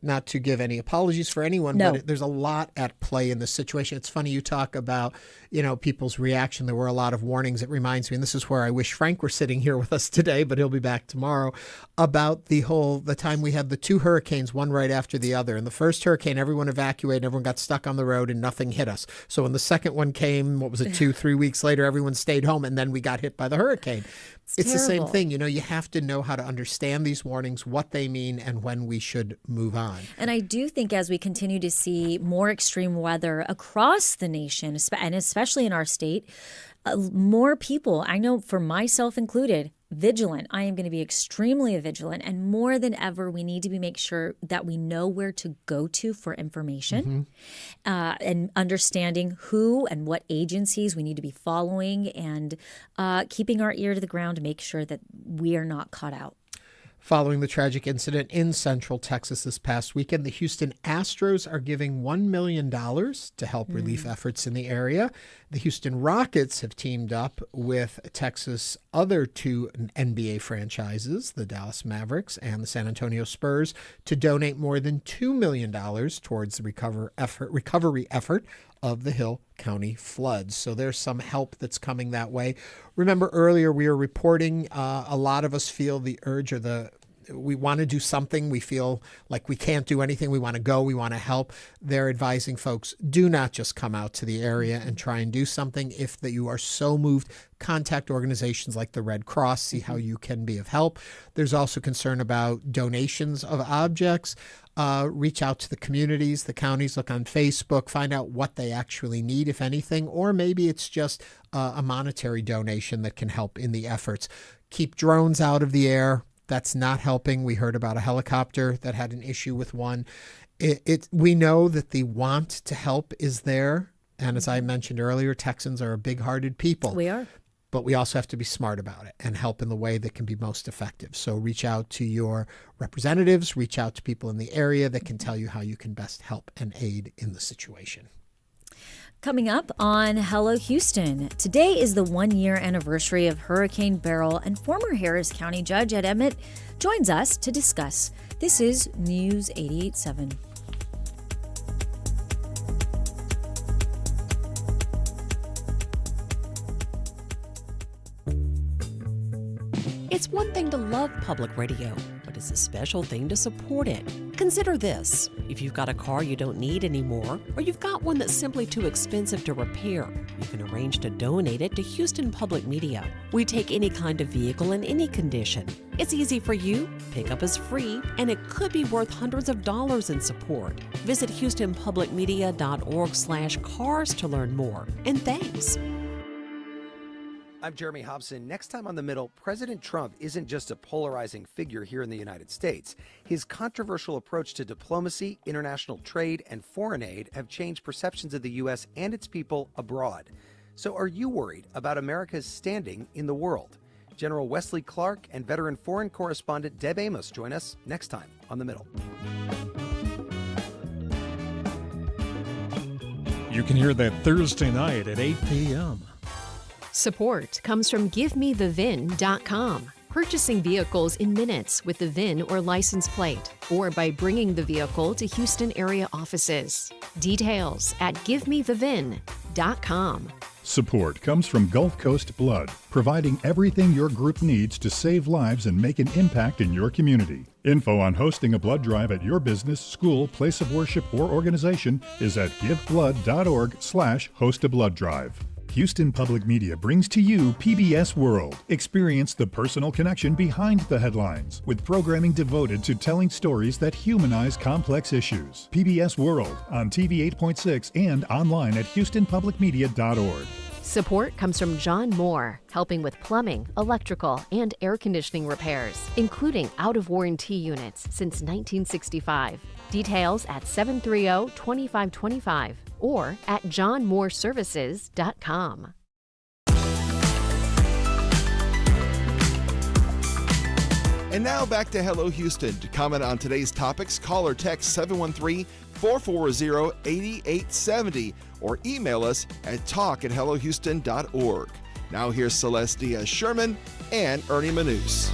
not to give any apologies for anyone, but there's a lot at play in this situation. It's funny you talk about, you know, people's reaction. There were a lot of warnings. It reminds me, and this is where I wish Frank were sitting here with us today, but he'll be back tomorrow, about the time we had the two hurricanes, one right after the other. In the first hurricane, everyone evacuated, everyone got stuck on the road and nothing hit us. So when the second one came, 2-3 weeks later, everyone stayed home, and then we got hit by the hurricane. It's the same thing. You know, you have to know how to understand these warnings, what they mean, and when we should move on. And I do think as we continue to see more extreme weather across the nation, and especially in our state, more people, I know for myself included, vigilant. I am going to be extremely vigilant. And more than ever, we need to make sure that we know where to go to for information, and understanding who and what agencies we need to be following, and keeping our ear to the ground to make sure that we are not caught out. Following the tragic incident in Central Texas this past weekend, the Houston Astros are giving $1 million to help relief efforts in the area. The Houston Rockets have teamed up with Texas' other two NBA franchises, the Dallas Mavericks and the San Antonio Spurs, to donate more than $2 million towards the recovery effort of the Hill County floods. So there's some help that's coming that way. Remember earlier we were reporting a lot of us feel the urge or we want to do something. We feel like we can't do anything. We want to go. We want to help. They're advising folks, do not just come out to the area and try and do something. If you are so moved, contact organizations like the Red Cross, see how you can be of help. There's also concern about donations of objects. Reach out to the communities, the counties, look on Facebook, find out what they actually need, if anything, or maybe it's just a monetary donation that can help in the efforts. Keep drones out of the air. That's not helping. We heard about a helicopter that had an issue with one. We know that the want to help is there. And as I mentioned earlier, Texans are a big-hearted people. We are. But we also have to be smart about it and help in the way that can be most effective. So reach out to your representatives, reach out to people in the area that can tell you how you can best help and aid in the situation. Coming up on Hello Houston, today is the 1-year anniversary of Hurricane Beryl, and former Harris County Judge Ed Emmett joins us to discuss. This is News 88.7. It's one thing to love public radio, but it's a special thing to support it. Consider this. If you've got a car you don't need anymore, or you've got one that's simply too expensive to repair, you can arrange to donate it to Houston Public Media. We take any kind of vehicle in any condition. It's easy for you, pickup is free, and it could be worth hundreds of dollars in support. Visit HoustonPublicMedia.org/cars to learn more. And thanks. I'm Jeremy Hobson. Next time on The Middle, President Trump isn't just a polarizing figure here in the United States. His controversial approach to diplomacy, international trade, and foreign aid have changed perceptions of the U.S. and its people abroad. So are you worried about America's standing in the world? General Wesley Clark and veteran foreign correspondent Deb Amos join us next time on The Middle. You can hear that Thursday night at 8 p.m. Support comes from GiveMeTheVIN.com. Purchasing vehicles in minutes with the VIN or license plate, or by bringing the vehicle to Houston area offices. Details at GiveMeTheVIN.com. Support comes from Gulf Coast Blood, providing everything your group needs to save lives and make an impact in your community. Info on hosting a blood drive at your business, school, place of worship, or organization is at giveblood.org/host-a-blood-drive. Houston Public Media brings to you PBS World. Experience the personal connection behind the headlines with programming devoted to telling stories that humanize complex issues. PBS World on TV 8.6 and online at HoustonPublicMedia.org. Support comes from John Moore, helping with plumbing, electrical, and air conditioning repairs, including out-of-warranty units since 1965. Details at 730-2525 or at johnmooreservices.com. And now back to Hello Houston. To comment on today's topics, call or text 713-440-8870 or email us at talk@hellohouston.org. Now here's Celeste Diaz-Sherman and Ernie Manous.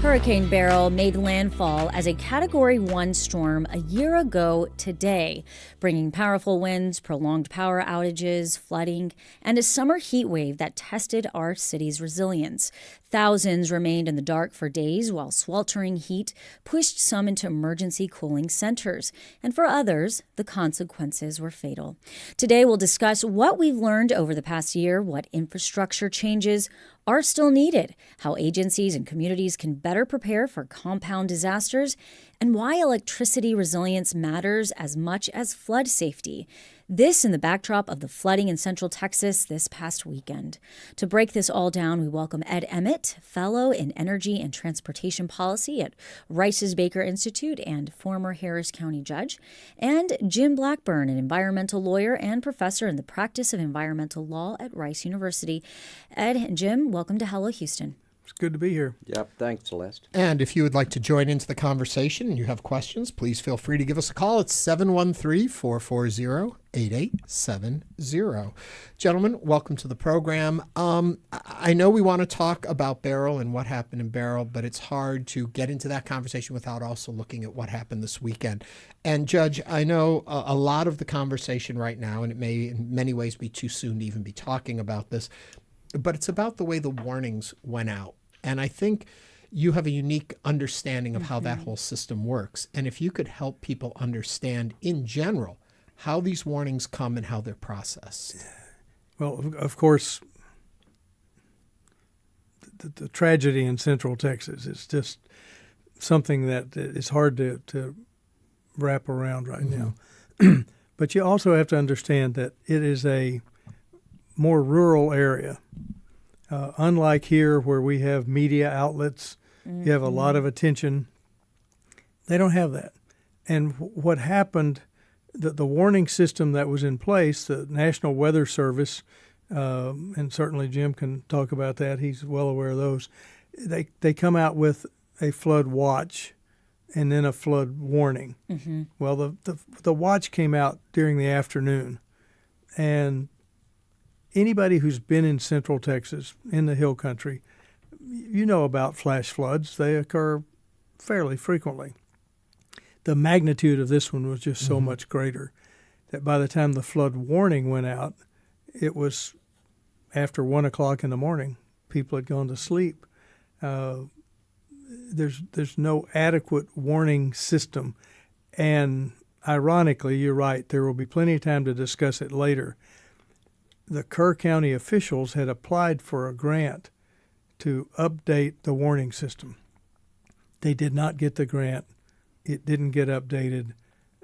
Hurricane Beryl made landfall as a Category 1 storm a year ago today, bringing powerful winds, prolonged power outages, flooding, and a summer heat wave that tested our city's resilience. Thousands remained in the dark for days, while sweltering heat pushed some into emergency cooling centers. And for others, the consequences were fatal. Today, we'll discuss what we've learned over the past year, what infrastructure changes are still needed, how agencies and communities can better prepare for compound disasters, and why electricity resilience matters as much as flood safety. This in the backdrop of the flooding in Central Texas this past weekend. To break this all down, we welcome Ed Emmett, Fellow in Energy and Transportation Policy at Rice's Baker Institute and former Harris County Judge, and Jim Blackburn, an environmental lawyer and professor in the practice of environmental law at Rice University. Ed and Jim, welcome to Hello Houston. It's good to be here. Yep, thanks, Celeste. And if you would like to join into the conversation and you have questions, please feel free to give us a call. It's 713-440-8870. Gentlemen, welcome to the program. I know we want to talk about Beryl and what happened in Beryl, but it's hard to get into that conversation without also looking at what happened this weekend. And Judge, I know a lot of the conversation right now, and it may in many ways be too soon to even be talking about this, but it's about the way the warnings went out. And I think you have a unique understanding of how that whole system works. And if you could help people understand in general how these warnings come and how they're processed. Well, of course, the tragedy in Central Texas is just something that is hard to wrap around right now. But you also have to understand that it is a more rural area. Unlike here where we have media outlets, you have a lot of attention. They don't have that. And what happened, the warning system that was in place, the National Weather Service, and certainly Jim can talk about that. He's well aware of those. They come out with a flood watch and then a flood warning. Well, the watch came out during the afternoon, and anybody who's been in Central Texas, in the hill country, you know about flash floods. They occur fairly frequently. The magnitude of this one was just so much greater that by the time the flood warning went out, it was after 1 o'clock in the morning. People had gone to sleep. There's no adequate warning system. And ironically, you're right, there will be plenty of time to discuss it later. The Kerr County officials had applied for a grant to update the warning system. They did not get the grant. It didn't get updated.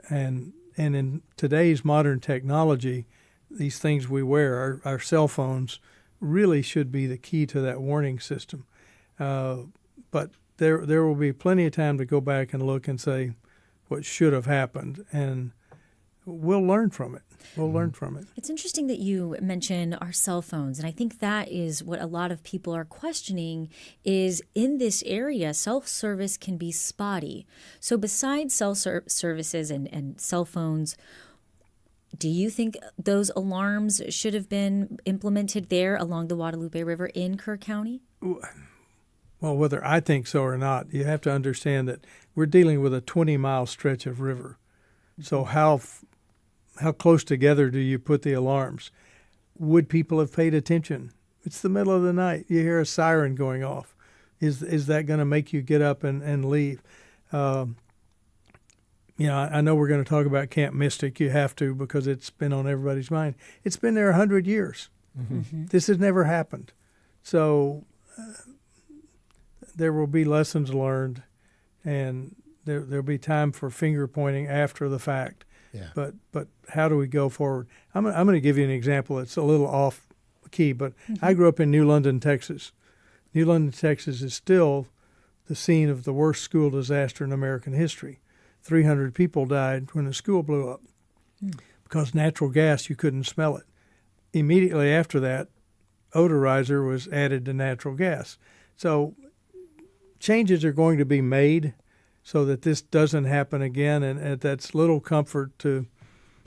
And in today's modern technology, these things we wear, our cell phones, really should be the key to that warning system. But there will be plenty of time to go back and look and say what should have happened, and we'll learn from it. It's interesting that you mention our cell phones, and I think that is what a lot of people are questioning is in this area, self-service can be spotty. So besides cell services and cell phones, do you think those alarms should have been implemented there along the Guadalupe River in Kerr County? Well, whether I think so or not, you have to understand that we're dealing with a 20-mile stretch of river. So how close together do you put the alarms? Would people have paid attention? It's the middle of the night. You hear a siren going off. Is that going to make you get up and leave? I know we're going to talk about Camp Mystic. You have to because it's been on everybody's mind. It's been there 100 years. This has never happened. So there will be lessons learned, and there'll be time for finger pointing after the fact. Yeah. But how do we go forward? I'm going to give you an example that's a little off key, but I grew up in New London, Texas. New London, Texas is still the scene of the worst school disaster in American history. 300 people died when the school blew up because natural gas, you couldn't smell it. Immediately after that, odorizer was added to natural gas. So changes are going to be made so that this doesn't happen again, and that's little comfort to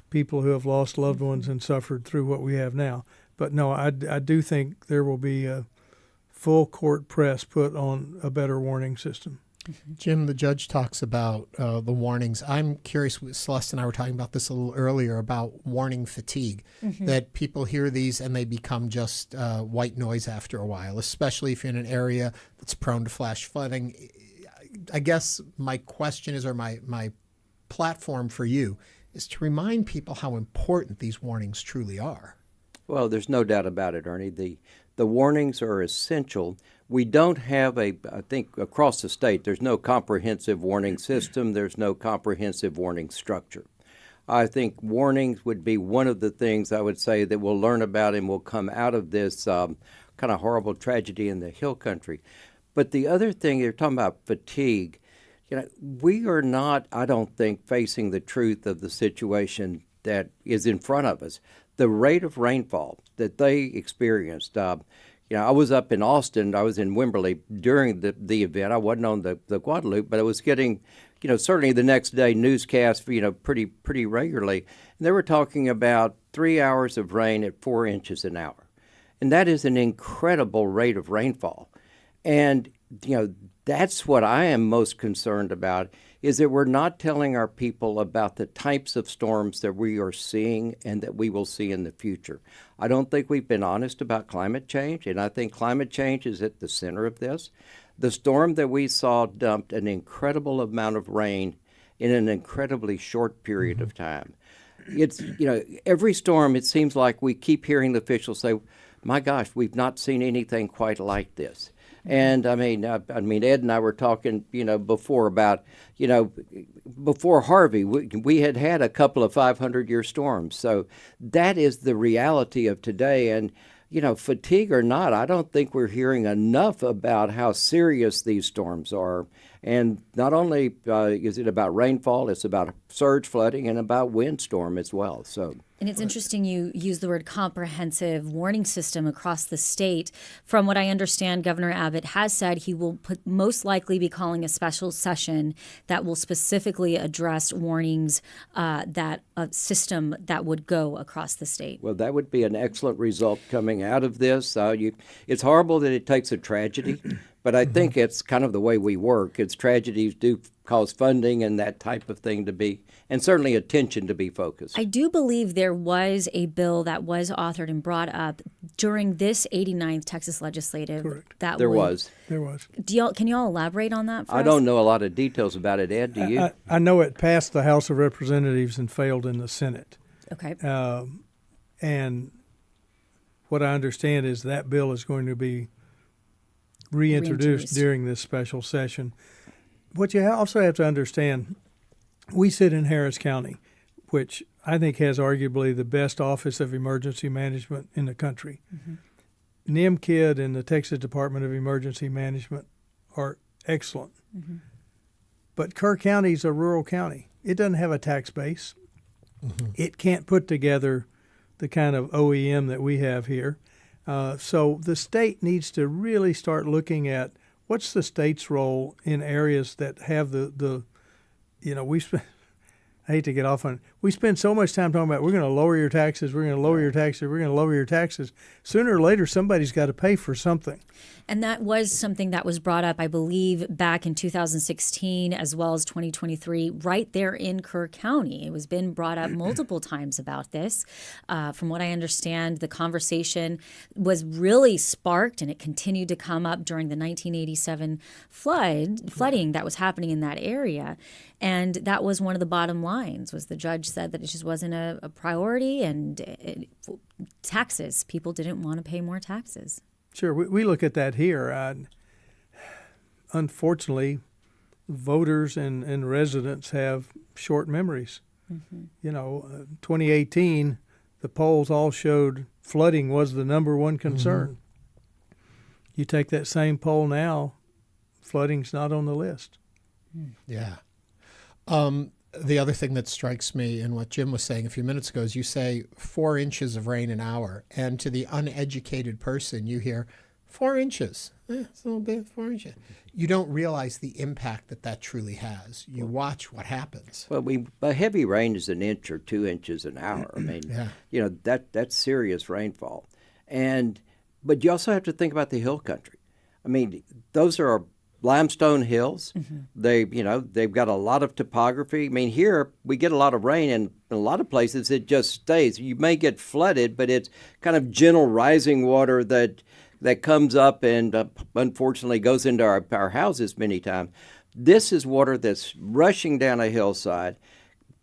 people who have lost loved ones and suffered through what we have now. But no, I do think there will be a full court press put on a better warning system. Jim, the judge talks about the warnings. I'm curious, Celeste and I were talking about this a little earlier, about warning fatigue, that people hear these and they become just white noise after a while, especially if you're in an area that's prone to flash flooding. I guess my question is, or my platform for you, is to remind people how important these warnings truly are. Well, there's no doubt about it, Ernie. The warnings are essential. We don't have I think across the state, there's no comprehensive warning system. There's no comprehensive warning structure. I think warnings would be one of the things I would say that we'll learn about and will come out of this kind of horrible tragedy in the hill country. But the other thing, you're talking about fatigue. We are not, I don't think, facing the truth of the situation that is in front of us. The rate of rainfall that they experienced, I was up in Austin. I was in Wimberley during the event. I wasn't on the Guadalupe, but I was getting, certainly the next day newscasts, pretty regularly. And they were talking about 3 hours of rain at 4 inches an hour. And that is an incredible rate of rainfall. And, that's what I am most concerned about, is that we're not telling our people about the types of storms that we are seeing and that we will see in the future. I don't think we've been honest about climate change, and I think climate change is at the center of this. The storm that we saw dumped an incredible amount of rain in an incredibly short period of time. It's, every storm, it seems like we keep hearing the officials say, my gosh, we've not seen anything quite like this. And I mean, Ed and I were talking, before about, before Harvey, we had a couple of 500-year storms. So that is the reality of today. And, fatigue or not, I don't think we're hearing enough about how serious these storms are. And not only is it about rainfall, it's about surge flooding and about windstorm as well. So. And it's interesting you use the word comprehensive warning system across the state. From what I understand, Governor Abbott has said he will most likely be calling a special session that will specifically address warnings, that a system that would go across the state. Well, that would be an excellent result coming out of this. It's horrible that it takes a tragedy, but I think it's kind of the way we work. It's tragedies do cause funding and that type of thing to be, and certainly attention to be focused. I do believe there was a bill that was authored and brought up during this 89th Texas Legislative. Correct. There was. Can you all elaborate on that for us? I don't know a lot of details about it, Ed. Do you? I know it passed the House of Representatives and failed in the Senate. Okay. And what I understand is that bill is going to be reintroduced during this special session. What you also have to understand, we sit in Harris County, which I think has arguably the best Office of Emergency Management in the country. Mm-hmm. NIMKID and the Texas Department of Emergency Management are excellent. Mm-hmm. But Kerr County is a rural county. It doesn't have a tax base. Mm-hmm. It can't put together the kind of OEM that we have here. So the state needs to really start looking at what's the state's role in areas that have I hate to get off on it. We spend so much time talking about we're going to lower your taxes, we're going to lower your taxes, we're going to lower your taxes. Sooner or later, somebody's got to pay for something. And that was something that was brought up, I believe, back in 2016 as well as 2023, right there in Kerr County. It was been brought up multiple times about this. From what I understand, the conversation was really sparked, and it continued to come up during the 1987 flooding that was happening in that area. And that was one of the bottom lines, was the judge said that it just wasn't a priority, and taxes. People didn't want to pay more taxes. Sure, we look at that here. Unfortunately, voters and residents have short memories. Mm-hmm. 2018, the polls all showed flooding was the number one concern. Mm-hmm. You take that same poll now, flooding's not on the list. Yeah. The other thing that strikes me in what Jim was saying a few minutes ago is you say 4 inches of rain an hour, and to the uneducated person, you hear 4 inches. It's a little bit, 4 inches. You don't realize the impact that truly has. You watch what happens. Well, a heavy rain is 1 inch or 2 inches an hour. I mean, that's serious rainfall. But you also have to think about the hill country. I mean, those are our limestone hills. Mm-hmm. They've got a lot of topography. I mean, here we get a lot of rain, and in a lot of places it just stays. You may get flooded, but it's kind of gentle rising water that comes up and unfortunately goes into our houses many times. This is water that's rushing down a hillside,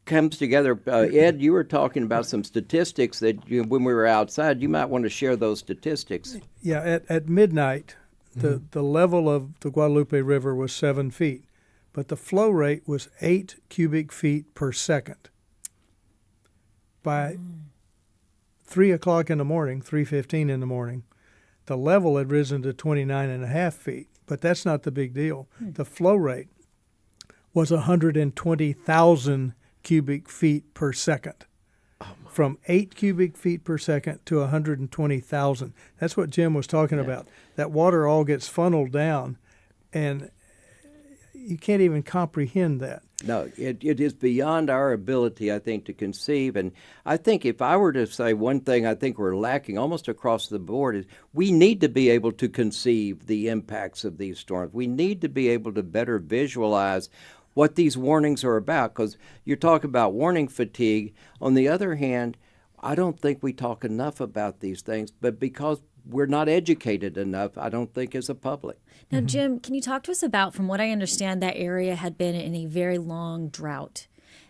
comes together. Ed, you were talking about some statistics that when we were outside, you might want to share those statistics. Yeah, at midnight, the level of the Guadalupe River was 7 feet, but the flow rate was 8 cubic feet per second. By 3 o'clock in the morning, 3:15 in the morning, the level had risen to 29.5 feet, but that's not the big deal. The flow rate was 120,000 cubic feet per second. from 8 cubic feet per second to 120,000. That's what Jim was talking about. That water all gets funneled down, and you can't even comprehend that. No, it is beyond our ability, I think, to conceive. And I think if I were to say one thing I think we're lacking almost across the board is we need to be able to conceive the impacts of these storms. We need to be able to better visualize what these warnings are about, because you're talking about warning fatigue. On the other hand, I don't think we talk enough about these things, but because we're not educated enough, I don't think, as a public. Now, Jim, can you talk to us about, from what I understand, that area had been in a very long drought.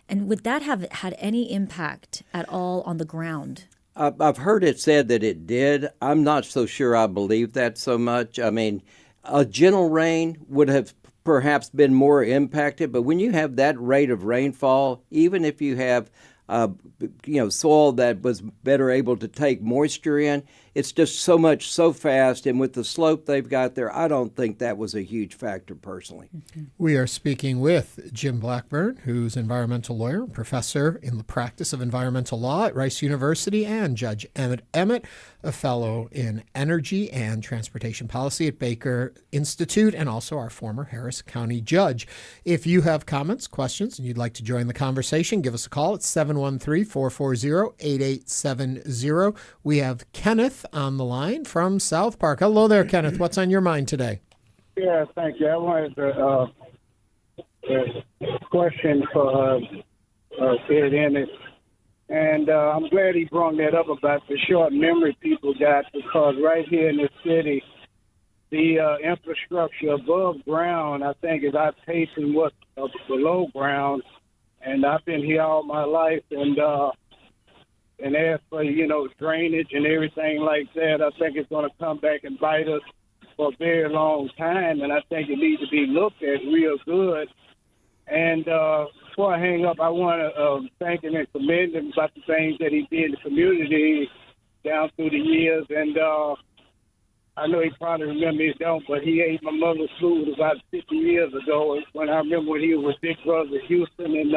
And would that have had any impact at all on the ground? I've heard it said that it did. I'm not so sure I believe that so much. I mean, a gentle rain would have perhaps been more impacted, but when you have that rate of rainfall, even if you have soil that was better able to take moisture in, it's just so much so fast, and with the slope they've got there, I don't think that was a huge factor personally. We are speaking with Jim Blackburn, who's an environmental lawyer, professor in the practice of environmental law at Rice University, and Judge Emmett, a fellow in energy and transportation policy at Baker Institute, and also our former Harris County judge. If you have comments, questions, and you'd like to join the conversation, give us a call at 713-440-8870. We have Kenneth on the line from South Park. Hello there, Kenneth. What's on your mind today? Yeah, thank you. I wanted to question for Ed Emmett. And I'm glad he brought that up about the short memory people got, because right here in the city, the infrastructure above ground, I think, is outpacing what's below ground. And I've been here all my life, and as for, drainage and everything like that, I think it's going to come back and bite us for a very long time, and I think it needs to be looked at real good. And before I hang up, I want to thank him and commend him about the things that he did in the community down through the years. And I know he probably remembers, don't, but he ate my mother's food about 50 years ago, when I remember when he was with Big Brother Houston. And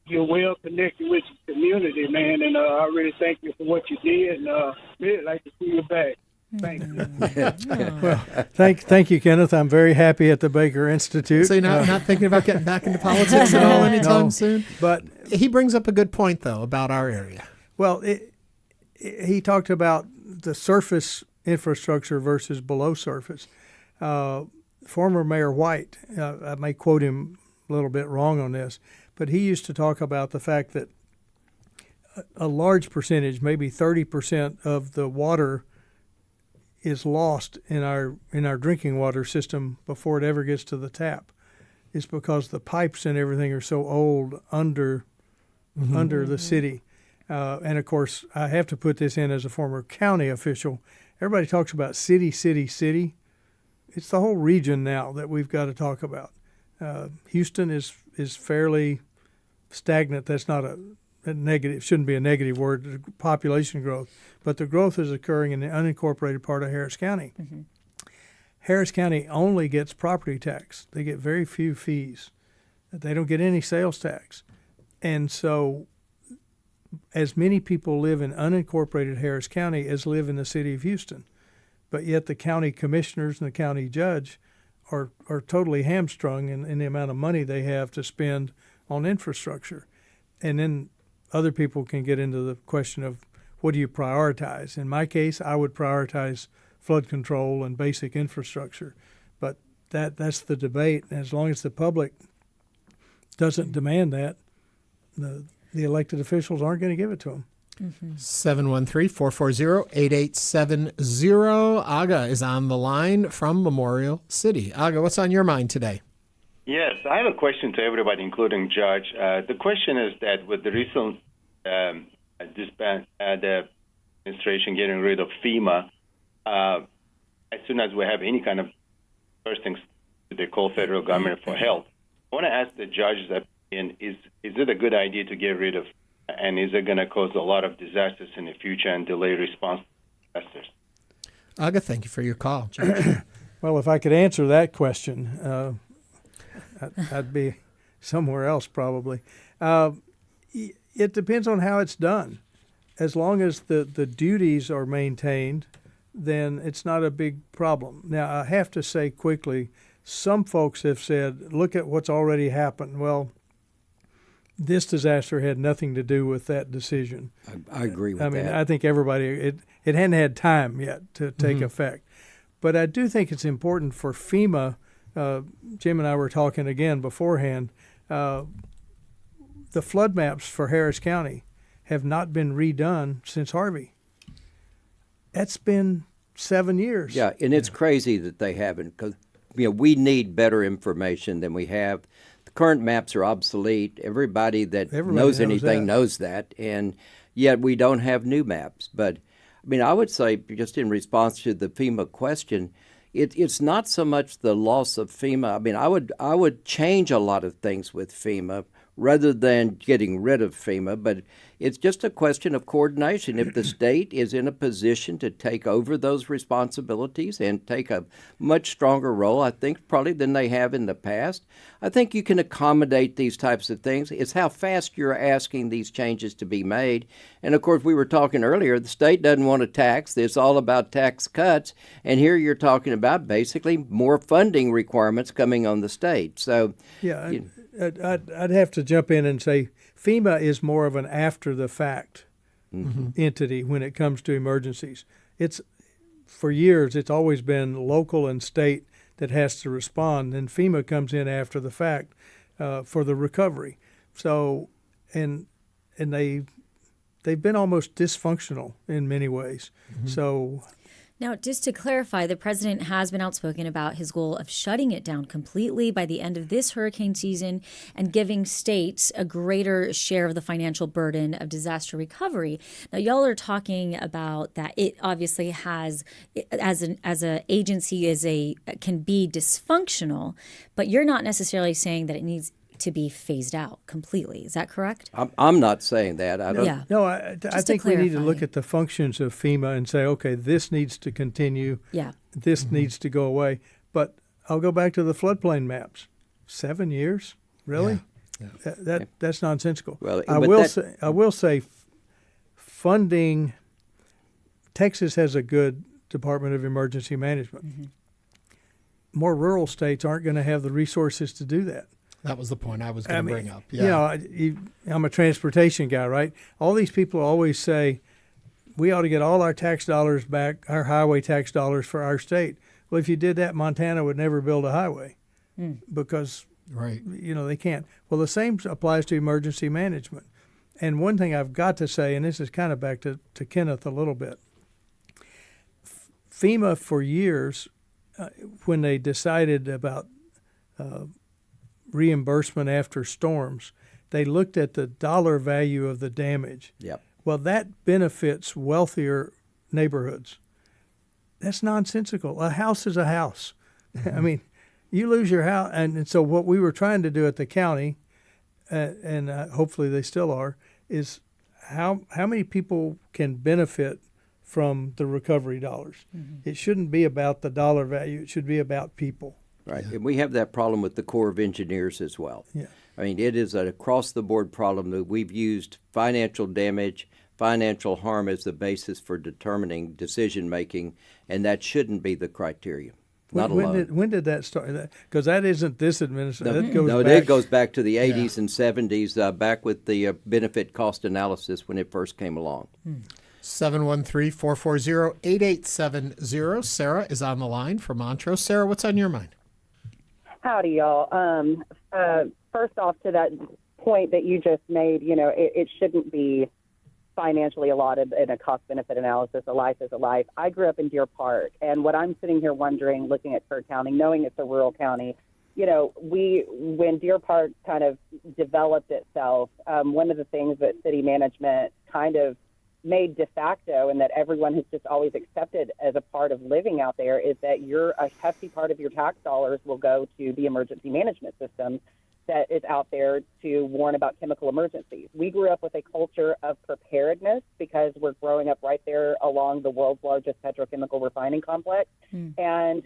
you're well connected with the community, man, and I really thank you for what you did, and really like to see you back. Thank you. Well, thank you, Kenneth. I'm very happy at the Baker Institute. So you're not thinking about getting back into politics at all anytime soon? But he brings up a good point, though, about our area. Well, he talked about the surface infrastructure versus below surface. Former Mayor White, I may quote him a little bit wrong on this, but he used to talk about the fact that a large percentage, maybe 30% of the water is lost in our drinking water system before it ever gets to the tap. It's because the pipes and everything are so old under the city. And of course, I have to put this in as a former county official. Everybody talks about city, city, city. It's the whole region now that we've got to talk about. Houston is fairly stagnant. That's not a negative, shouldn't be a negative word, population growth, but the growth is occurring in the unincorporated part of Harris County. Harris County only gets property tax. They get very few fees. They don't get any sales tax. And so as many people live in unincorporated Harris County as live in the city of Houston, but yet the county commissioners and the county judge are totally hamstrung in the amount of money they have to spend on infrastructure. And then other people can get into the question of what do you prioritize. In my case, I would prioritize flood control and basic infrastructure. But that's the debate. And as long as the public doesn't demand that, the elected officials aren't going to give it to them. 713-440-8870. Aga is on the line from Memorial City. Aga, what's on your mind today? Yes, I have a question to everybody, including Judge. The question is that with the recent disband, the administration getting rid of FEMA, as soon as we have any kind of first things they call federal government for help, I want to ask the judge's opinion, is it a good idea to get rid of, and is it going to cause a lot of disasters in the future and delay response to disasters? Aga, thank you for your call, Judge. Well, if I could answer that question, I'd be somewhere else probably. It depends on how it's done. As long as the duties are maintained, then it's not a big problem. Now, I have to say quickly, some folks have said, look at what's already happened. Well, this disaster had nothing to do with that decision. I agree with that. I mean, I think everybody, it hadn't had time yet to take effect. But I do think it's important for FEMA, Jim and I were talking again beforehand, the flood maps for Harris County have not been redone since Harvey. That's been 7 years. Yeah, and it's crazy that they haven't, because we need better information than we have. The current maps are obsolete. Everybody knows anything knows that, and yet we don't have new maps. But I mean, I would say, just in response to the FEMA question, it's not so much the loss of FEMA. I mean, I would change a lot of things with FEMA rather than getting rid of FEMA, but it's just a question of coordination. If the state is in a position to take over those responsibilities and take a much stronger role, I think, probably than they have in the past, I think you can accommodate these types of things. It's how fast you're asking these changes to be made. And, of course, we were talking earlier, the state doesn't want to tax. It's all about tax cuts. And here you're talking about basically more funding requirements coming on the state. So, yeah, I'd have to jump in and say FEMA is more of an after-the-fact entity when it comes to emergencies. For years, it's always been local and state that has to respond, and FEMA comes in after the fact for the recovery. So, and they've been almost dysfunctional in many ways. So. Now, just to clarify, the president has been outspoken about his goal of shutting it down completely by the end of this hurricane season and giving states a greater share of the financial burden of disaster recovery. Now, y'all are talking about that it obviously has, as an agency, can be dysfunctional, but you're not necessarily saying that it needs to be phased out completely. Is that correct? I'm not saying that. I don't. Yeah. No, I think we need to look at the functions of FEMA and say, okay, this needs to continue. Yeah. This needs to go away. But I'll go back to the floodplain maps. 7 years, really? Yeah. That's nonsensical. Well, I will say, funding. Texas has a good Department of Emergency Management. More rural states aren't going to have the resources to do that. That was the point I was going to bring up. Yeah. I'm a transportation guy, right? All these people always say, we ought to get all our tax dollars back, our highway tax dollars for our state. Well, if you did that, Montana would never build a highway because, they can't. Well, the same applies to emergency management. And one thing I've got to say, and this is kind of back to Kenneth a little bit, FEMA for years, when they decided about reimbursement after storms, they looked at the dollar value of the damage. Yep. Well, that benefits wealthier neighborhoods. That's nonsensical. A house is a house. I mean, you lose your house. And so what we were trying to do at the county, and hopefully they still are, is how many people can benefit from the recovery dollars. It shouldn't be about the dollar value. It should be about people. Right, and we have that problem with the Corps of Engineers as well. Yeah. I mean, it is an across-the-board problem that we've used financial damage, financial harm as the basis for determining decision-making, and that shouldn't be the criteria. Not alone. When did that start? Because that isn't this administration. It goes back to the 80s and 70s, back with the benefit cost analysis when it first came along. 713-440-8870. Sarah is on the line from Montrose. Sarah, what's on your mind? Howdy, y'all. First off, to that point that you just made, it shouldn't be financially allotted in a cost-benefit analysis. A life is a life. I grew up in Deer Park, and what I'm sitting here wondering, looking at Clerk County, knowing it's a rural county, when Deer Park kind of developed itself, one of the things that city management kind of made de facto and that everyone has just always accepted as a part of living out there is that a hefty part of your tax dollars will go to the emergency management system that is out there to warn about chemical emergencies. We grew up with a culture of preparedness because we're growing up right there along the world's largest petrochemical refining complex. And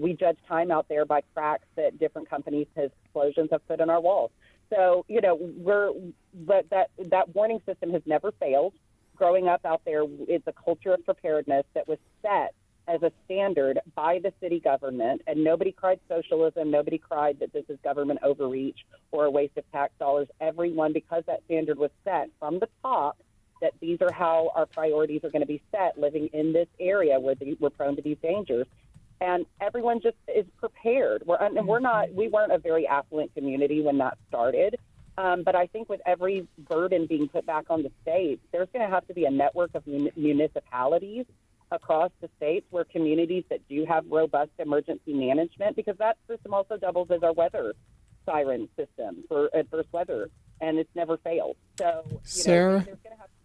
we judge time out there by cracks that different companies' explosions have put in our walls. So, but that warning system has never failed. Growing up out there, it's a culture of preparedness that was set as a standard by the city government, and nobody cried socialism. Nobody cried that this is government overreach or a waste of tax dollars. Everyone, because that standard was set from the top, that these are how our priorities are going to be set living in this area where we're prone to these dangers. And everyone just is prepared. We weren't a very affluent community when that started. But I think with every burden being put back on the states, there's going to have to be a network of municipalities across the states where communities that do have robust emergency management, because that system also doubles as our weather siren system for adverse weather, and it's never failed. So, Sarah,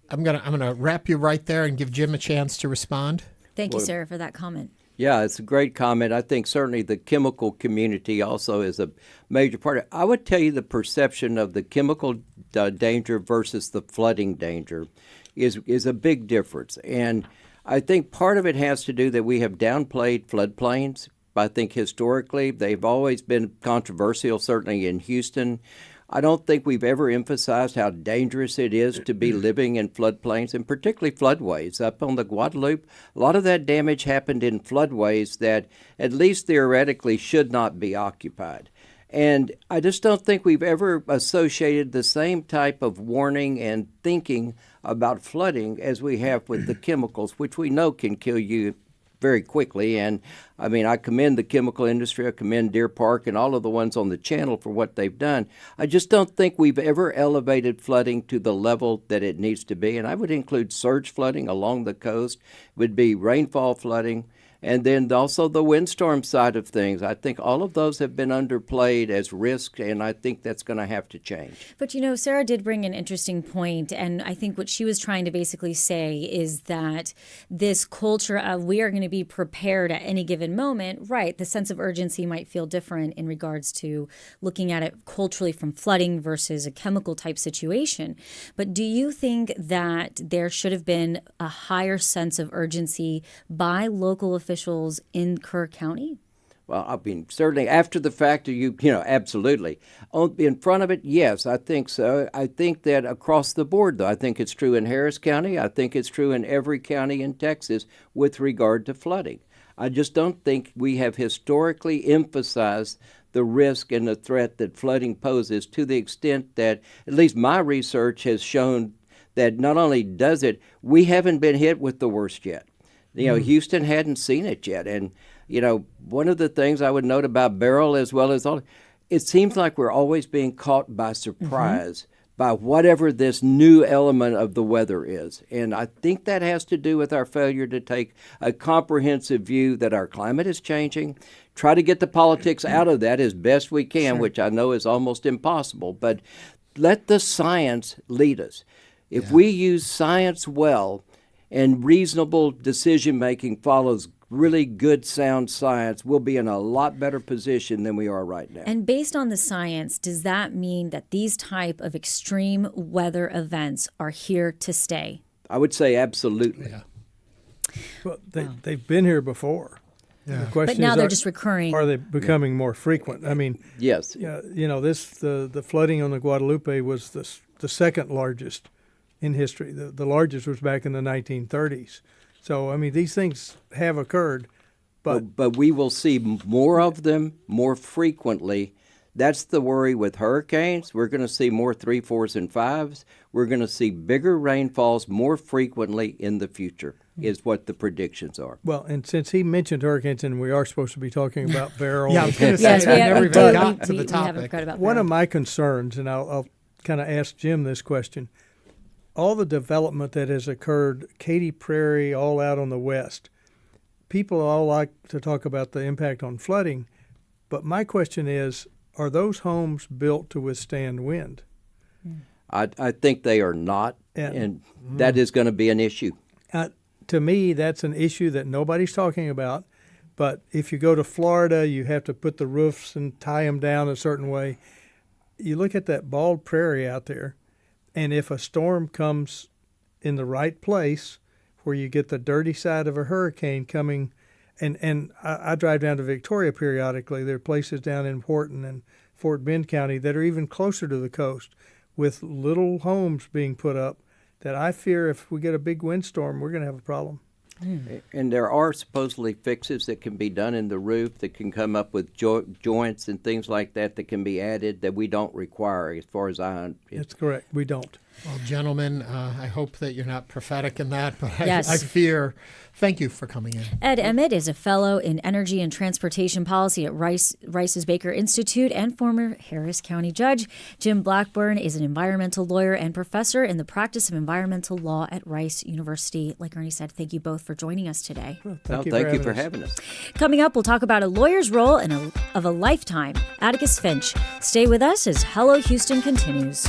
I'm gonna wrap you right there and give Jim a chance to respond. Thank you, Sarah, for that comment. Yeah, it's a great comment. I think certainly the chemical community also is a major part of it. I would tell you the perception of the chemical danger versus the flooding danger is a big difference. And I think part of it has to do that we have downplayed floodplains. I think historically they've always been controversial, certainly in Houston. I don't think we've ever emphasized how dangerous it is to be living in floodplains, and particularly floodways. Up on the Guadalupe, a lot of that damage happened in floodways that, at least theoretically, should not be occupied. And I just don't think we've ever associated the same type of warning and thinking about flooding as we have with the chemicals, which we know can kill you very quickly. And I mean, I commend the chemical industry. I commend Deer Park and all of the ones on the channel for what they've done. I just don't think we've ever elevated flooding to the level that it needs to be. And I would include surge flooding along the coast, would be rainfall flooding, and then also the windstorm side of things. I think all of those have been underplayed as risk, and I think that's going to have to change. But, Sarah did bring an interesting point, and I think what she was trying to basically say is that this culture of we are going to be prepared at any given moment, right, the sense of urgency might feel different in regards to looking at it culturally from flooding versus a chemical type situation. But do you think that there should have been a higher sense of urgency by local officials in Kerr County? Well, I mean, certainly after the fact, absolutely. In front of it, yes, I think so. I think that across the board, though, I think it's true in Harris County. I think it's true in every county in Texas with regard to flooding. I just don't think we have historically emphasized the risk and the threat that flooding poses to the extent that at least my research has shown that not only does it, we haven't been hit with the worst yet. Houston hadn't seen it yet. And, one of the things I would note about Beryl as well as all, it seems like we're always being caught by surprise by whatever this new element of the weather is. And I think that has to do with our failure to take a comprehensive view that our climate is changing, try to get the politics out of that as best we can, which I know is almost impossible, but let the science lead us. If we use science well, and reasonable decision-making follows really good, sound science, we'll be in a lot better position than we are right now. And based on the science, does that mean that these type of extreme weather events are here to stay? I would say absolutely. Yeah. Well, they've been here before. Yeah. The question but now is, they're just recurring. Are they becoming more frequent? I mean, yes. The flooding on the Guadalupe was the second largest in history. The largest was back in the 1930s. So, I mean, these things have occurred. But we will see more of them more frequently. That's the worry with hurricanes. We're going to see more 3, 4s, and 5s. We're going to see bigger rainfalls more frequently in the future, is what the predictions are. Well, and since he mentioned hurricanes, and we are supposed to be talking about Beryl. I was going to say, we never even got to the topic. One of my concerns, and I'll kind of ask Jim this question, all the development that has occurred, Katy Prairie, all out on the west, people all like to talk about the impact on flooding, but my question is, are those homes built to withstand wind? I think they are not, and that is going to be an issue. To me, that's an issue that nobody's talking about, but if you go to Florida, you have to put the roofs and tie them down a certain way. You look at that bald prairie out there, and if a storm comes in the right place where you get the dirty side of a hurricane coming, and I drive down to Victoria periodically. There are places down in Horton and Fort Bend County that are even closer to the coast with little homes being put up that I fear if we get a big windstorm, we're going to have a problem. And there are supposedly fixes that can be done in the roof that can come up with joints and things like that can be added that we don't require, as far as I. That's correct. We don't. Well, gentlemen, I hope that you're not prophetic in that, but Yes. I fear. Thank you for coming in. Ed Emmett is a fellow in energy and transportation policy at Rice's Baker Institute and former Harris County judge. Jim Blackburn is an environmental lawyer and professor in the practice of environmental law at Rice University. Like Ernie said, thank you both for joining us today. Thank you for having us. Coming up, we'll talk about a lawyer's role of a lifetime. Atticus Finch. Stay with us as Hello Houston continues.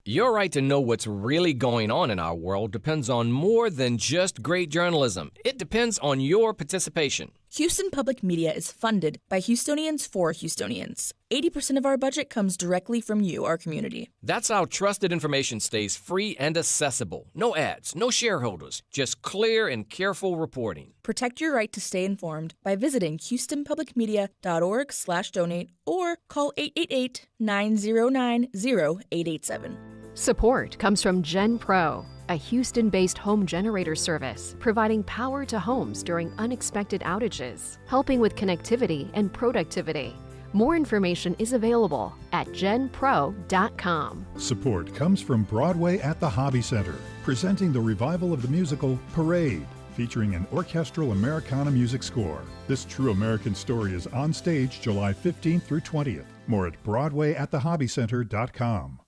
Your right to know what's really going on in our world depends on more than just great journalism. It depends on your participation. Houston Public Media is funded by Houstonians for Houstonians. 80% of our budget comes directly from you, our community. That's how trusted information stays free and accessible. No ads, no shareholders, just clear and careful reporting. Protect your right to stay informed by visiting houstonpublicmedia.org/donate or call 888-909-0887. Support comes from GenPro, a Houston-based home generator service providing power to homes during unexpected outages, helping with connectivity and productivity. More information is available at genpro.com. Support comes from Broadway at the Hobby Center, presenting the revival of the musical Parade, featuring an orchestral Americana music score. This true American story is on stage July 15th through 20th. More at broadwayatthehobbycenter.com.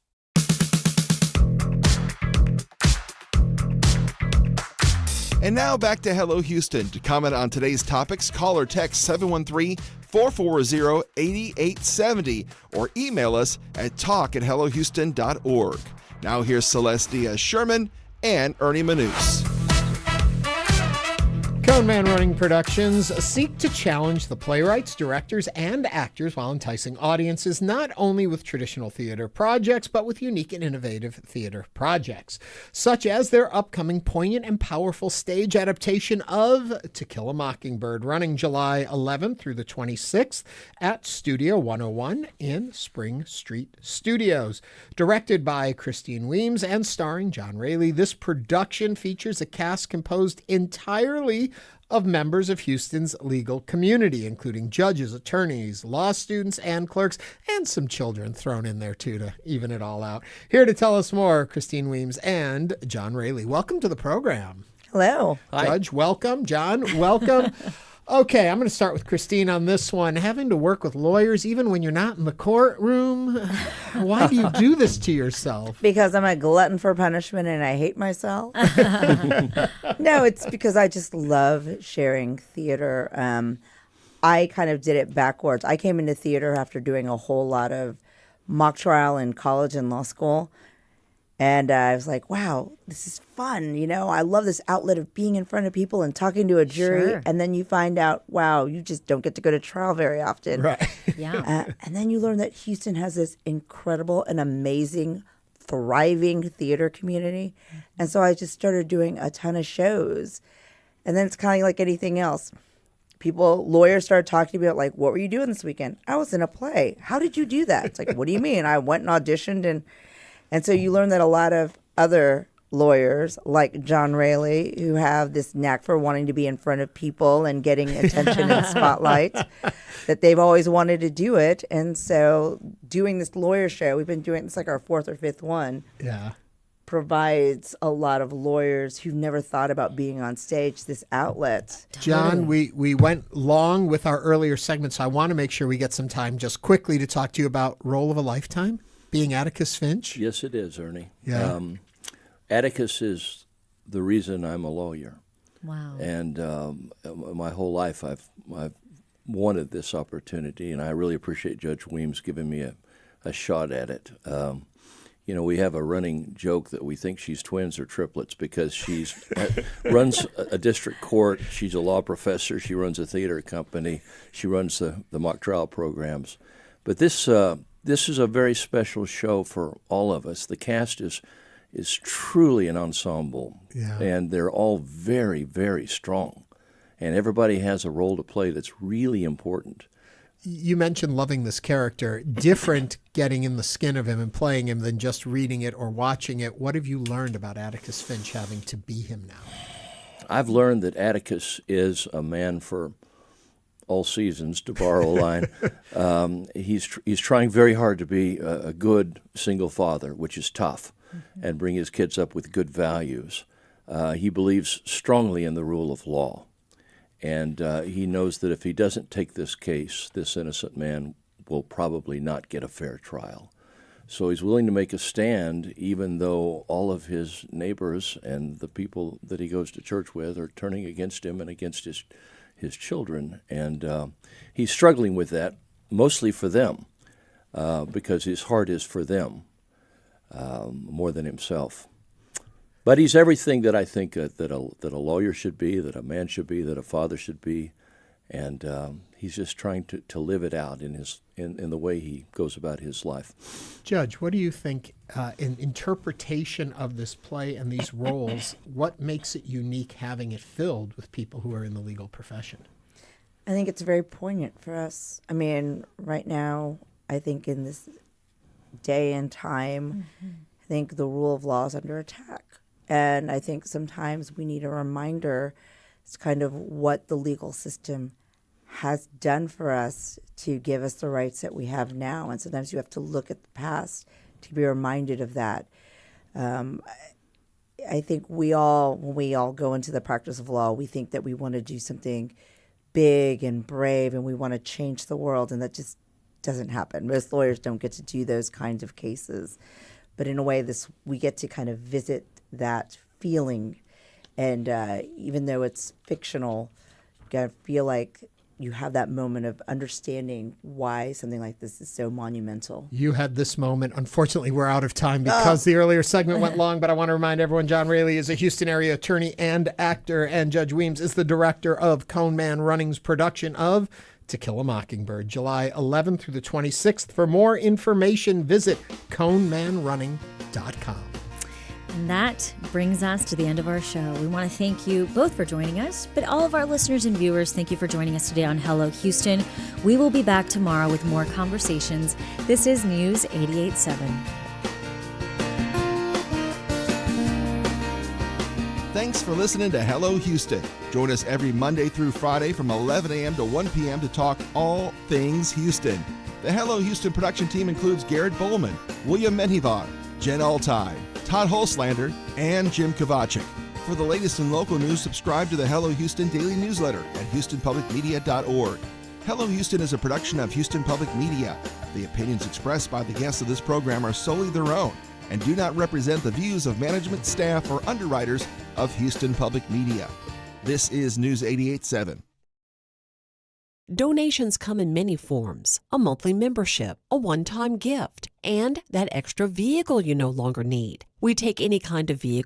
And now back to Hello Houston. To comment on today's topics, call or text 713-440-8870 or email us at talk@hellohouston.org. Now here's Celestia Sherman and Ernie Manous. Cone Man Running Productions seek to challenge the playwrights, directors, and actors while enticing audiences not only with traditional theater projects, but with unique and innovative theater projects, such as their upcoming poignant and powerful stage adaptation of To Kill a Mockingbird, running July 11th through the 26th at Studio 101 in Spring Street Studios. Directed by Christine Weems and starring John Raley, this production features a cast composed entirely of members of Houston's legal community, including judges, attorneys, law students, and clerks, and some children thrown in there too to even it all out. Here to tell us more, Christine Weems and John Raley. Welcome to the program. Hello. Judge, welcome. John, welcome. Okay, I'm going to start with Christine on this one. Having to work with lawyers even when you're not in the courtroom, why do you do this to yourself? Because I'm a glutton for punishment and I hate myself. No, it's because I just love sharing theater. I kind of did it backwards. I came into theater after doing a whole lot of mock trial in college and law school. And I was like, wow, this is fun. You know, I love this outlet of being in front of people and talking to a jury. Sure. And then you find out, wow, you just don't get to go to trial very often. Right. Yeah. And then you learn that Houston has this incredible and amazing, thriving theater community. And so I just started doing a ton of shows. And then it's kind of like anything else. Lawyers started talking to me about, like, what were you doing this weekend? I was in a play. How did you do that? It's like, what do you mean? I went and auditioned and so you learn that a lot of other lawyers, like John Raley, who have this knack for wanting to be in front of people and getting attention and spotlight, that they've always wanted to do it. And so doing this lawyer show, we've been doing it's like our fourth or fifth one. Yeah. Provides a lot of lawyers who've never thought about being on stage this outlet. John, we went long with our earlier segments, so I want to make sure we get some time just quickly to talk to you about Role of a Lifetime. Being Atticus Finch? Yes, it is, Ernie. Yeah. Atticus is the reason I'm a lawyer. Wow. And my whole life I've wanted this opportunity, and I really appreciate Judge Weems giving me a shot at it. You know, we have a running joke that we think she's twins or triplets because she's runs a district court. She's a law professor. She runs a theater company. She runs the mock trial programs. But this is a very special show for all of us. The cast is truly an ensemble, yeah. And they're all very, very strong. And everybody has a role to play that's really important. You mentioned loving this character, different getting in the skin of him and playing him than just reading it or watching it. What have you learned about Atticus Finch having to be him now? I've learned that Atticus is a man for all seasons, to borrow a line. He's trying very hard to be a good single father, which is tough, and bring his kids up with good values. He believes strongly in the rule of law. And he knows that if he doesn't take this case, this innocent man will probably not get a fair trial. So he's willing to make a stand, even though all of his neighbors and the people that he goes to church with are turning against him and against his children. And he's struggling with that, mostly for them, because his heart is for them more than himself. But he's everything that I think that a lawyer should be, that a man should be, that a father should be, and he's just trying to live it out in the way he goes about his life. Judge, what do you think in interpretation of this play and these roles? What makes it unique having it filled with people who are in the legal profession? I think it's very poignant for us. I mean, right now, I think in this day and time, I think the rule of law is under attack. And I think sometimes we need a reminder. It's kind of what the legal system has done for us to give us the rights that we have now. And sometimes you have to look at the past to be reminded of that. I think when we all go into the practice of law, we think that we want to do something big and brave and we want to change the world, and that just doesn't happen. Most lawyers don't get to do those kinds of cases. But in a way, we get to kind of visit that feeling, and even though it's fictional, you gotta feel like you have that moment of understanding why something like this is so monumental. You had this moment. Unfortunately, we're out of time because the earlier segment went long, but I want to remind everyone John Raley is a Houston area attorney and actor, and Judge Weems is the director of Cone Man Running's production of To Kill a Mockingbird, July 11th through the 26th. For more information, visit conemanrunning.com. And that brings us to the end of our show. We want to thank you both for joining us, but all of our listeners and viewers, thank you for joining us today on Hello Houston. We will be back tomorrow with more conversations. This is News 88.7. Thanks for listening to Hello Houston. Join us every Monday through Friday from 11 a.m. to 1 p.m. to talk all things Houston. The Hello Houston production team includes Garrett Bowman, William Menjivar, Jen Altine, Todd Holslander, and Jim Kovacic. For the latest in local news, subscribe to the Hello Houston daily newsletter at HoustonPublicMedia.org. Hello Houston is a production of Houston Public Media. The opinions expressed by the guests of this program are solely their own and do not represent the views of management, staff, or underwriters of Houston Public Media. This is News 88.7. Donations come in many forms: a monthly membership, a one-time gift, and that extra vehicle you no longer need. We take any kind of vehicle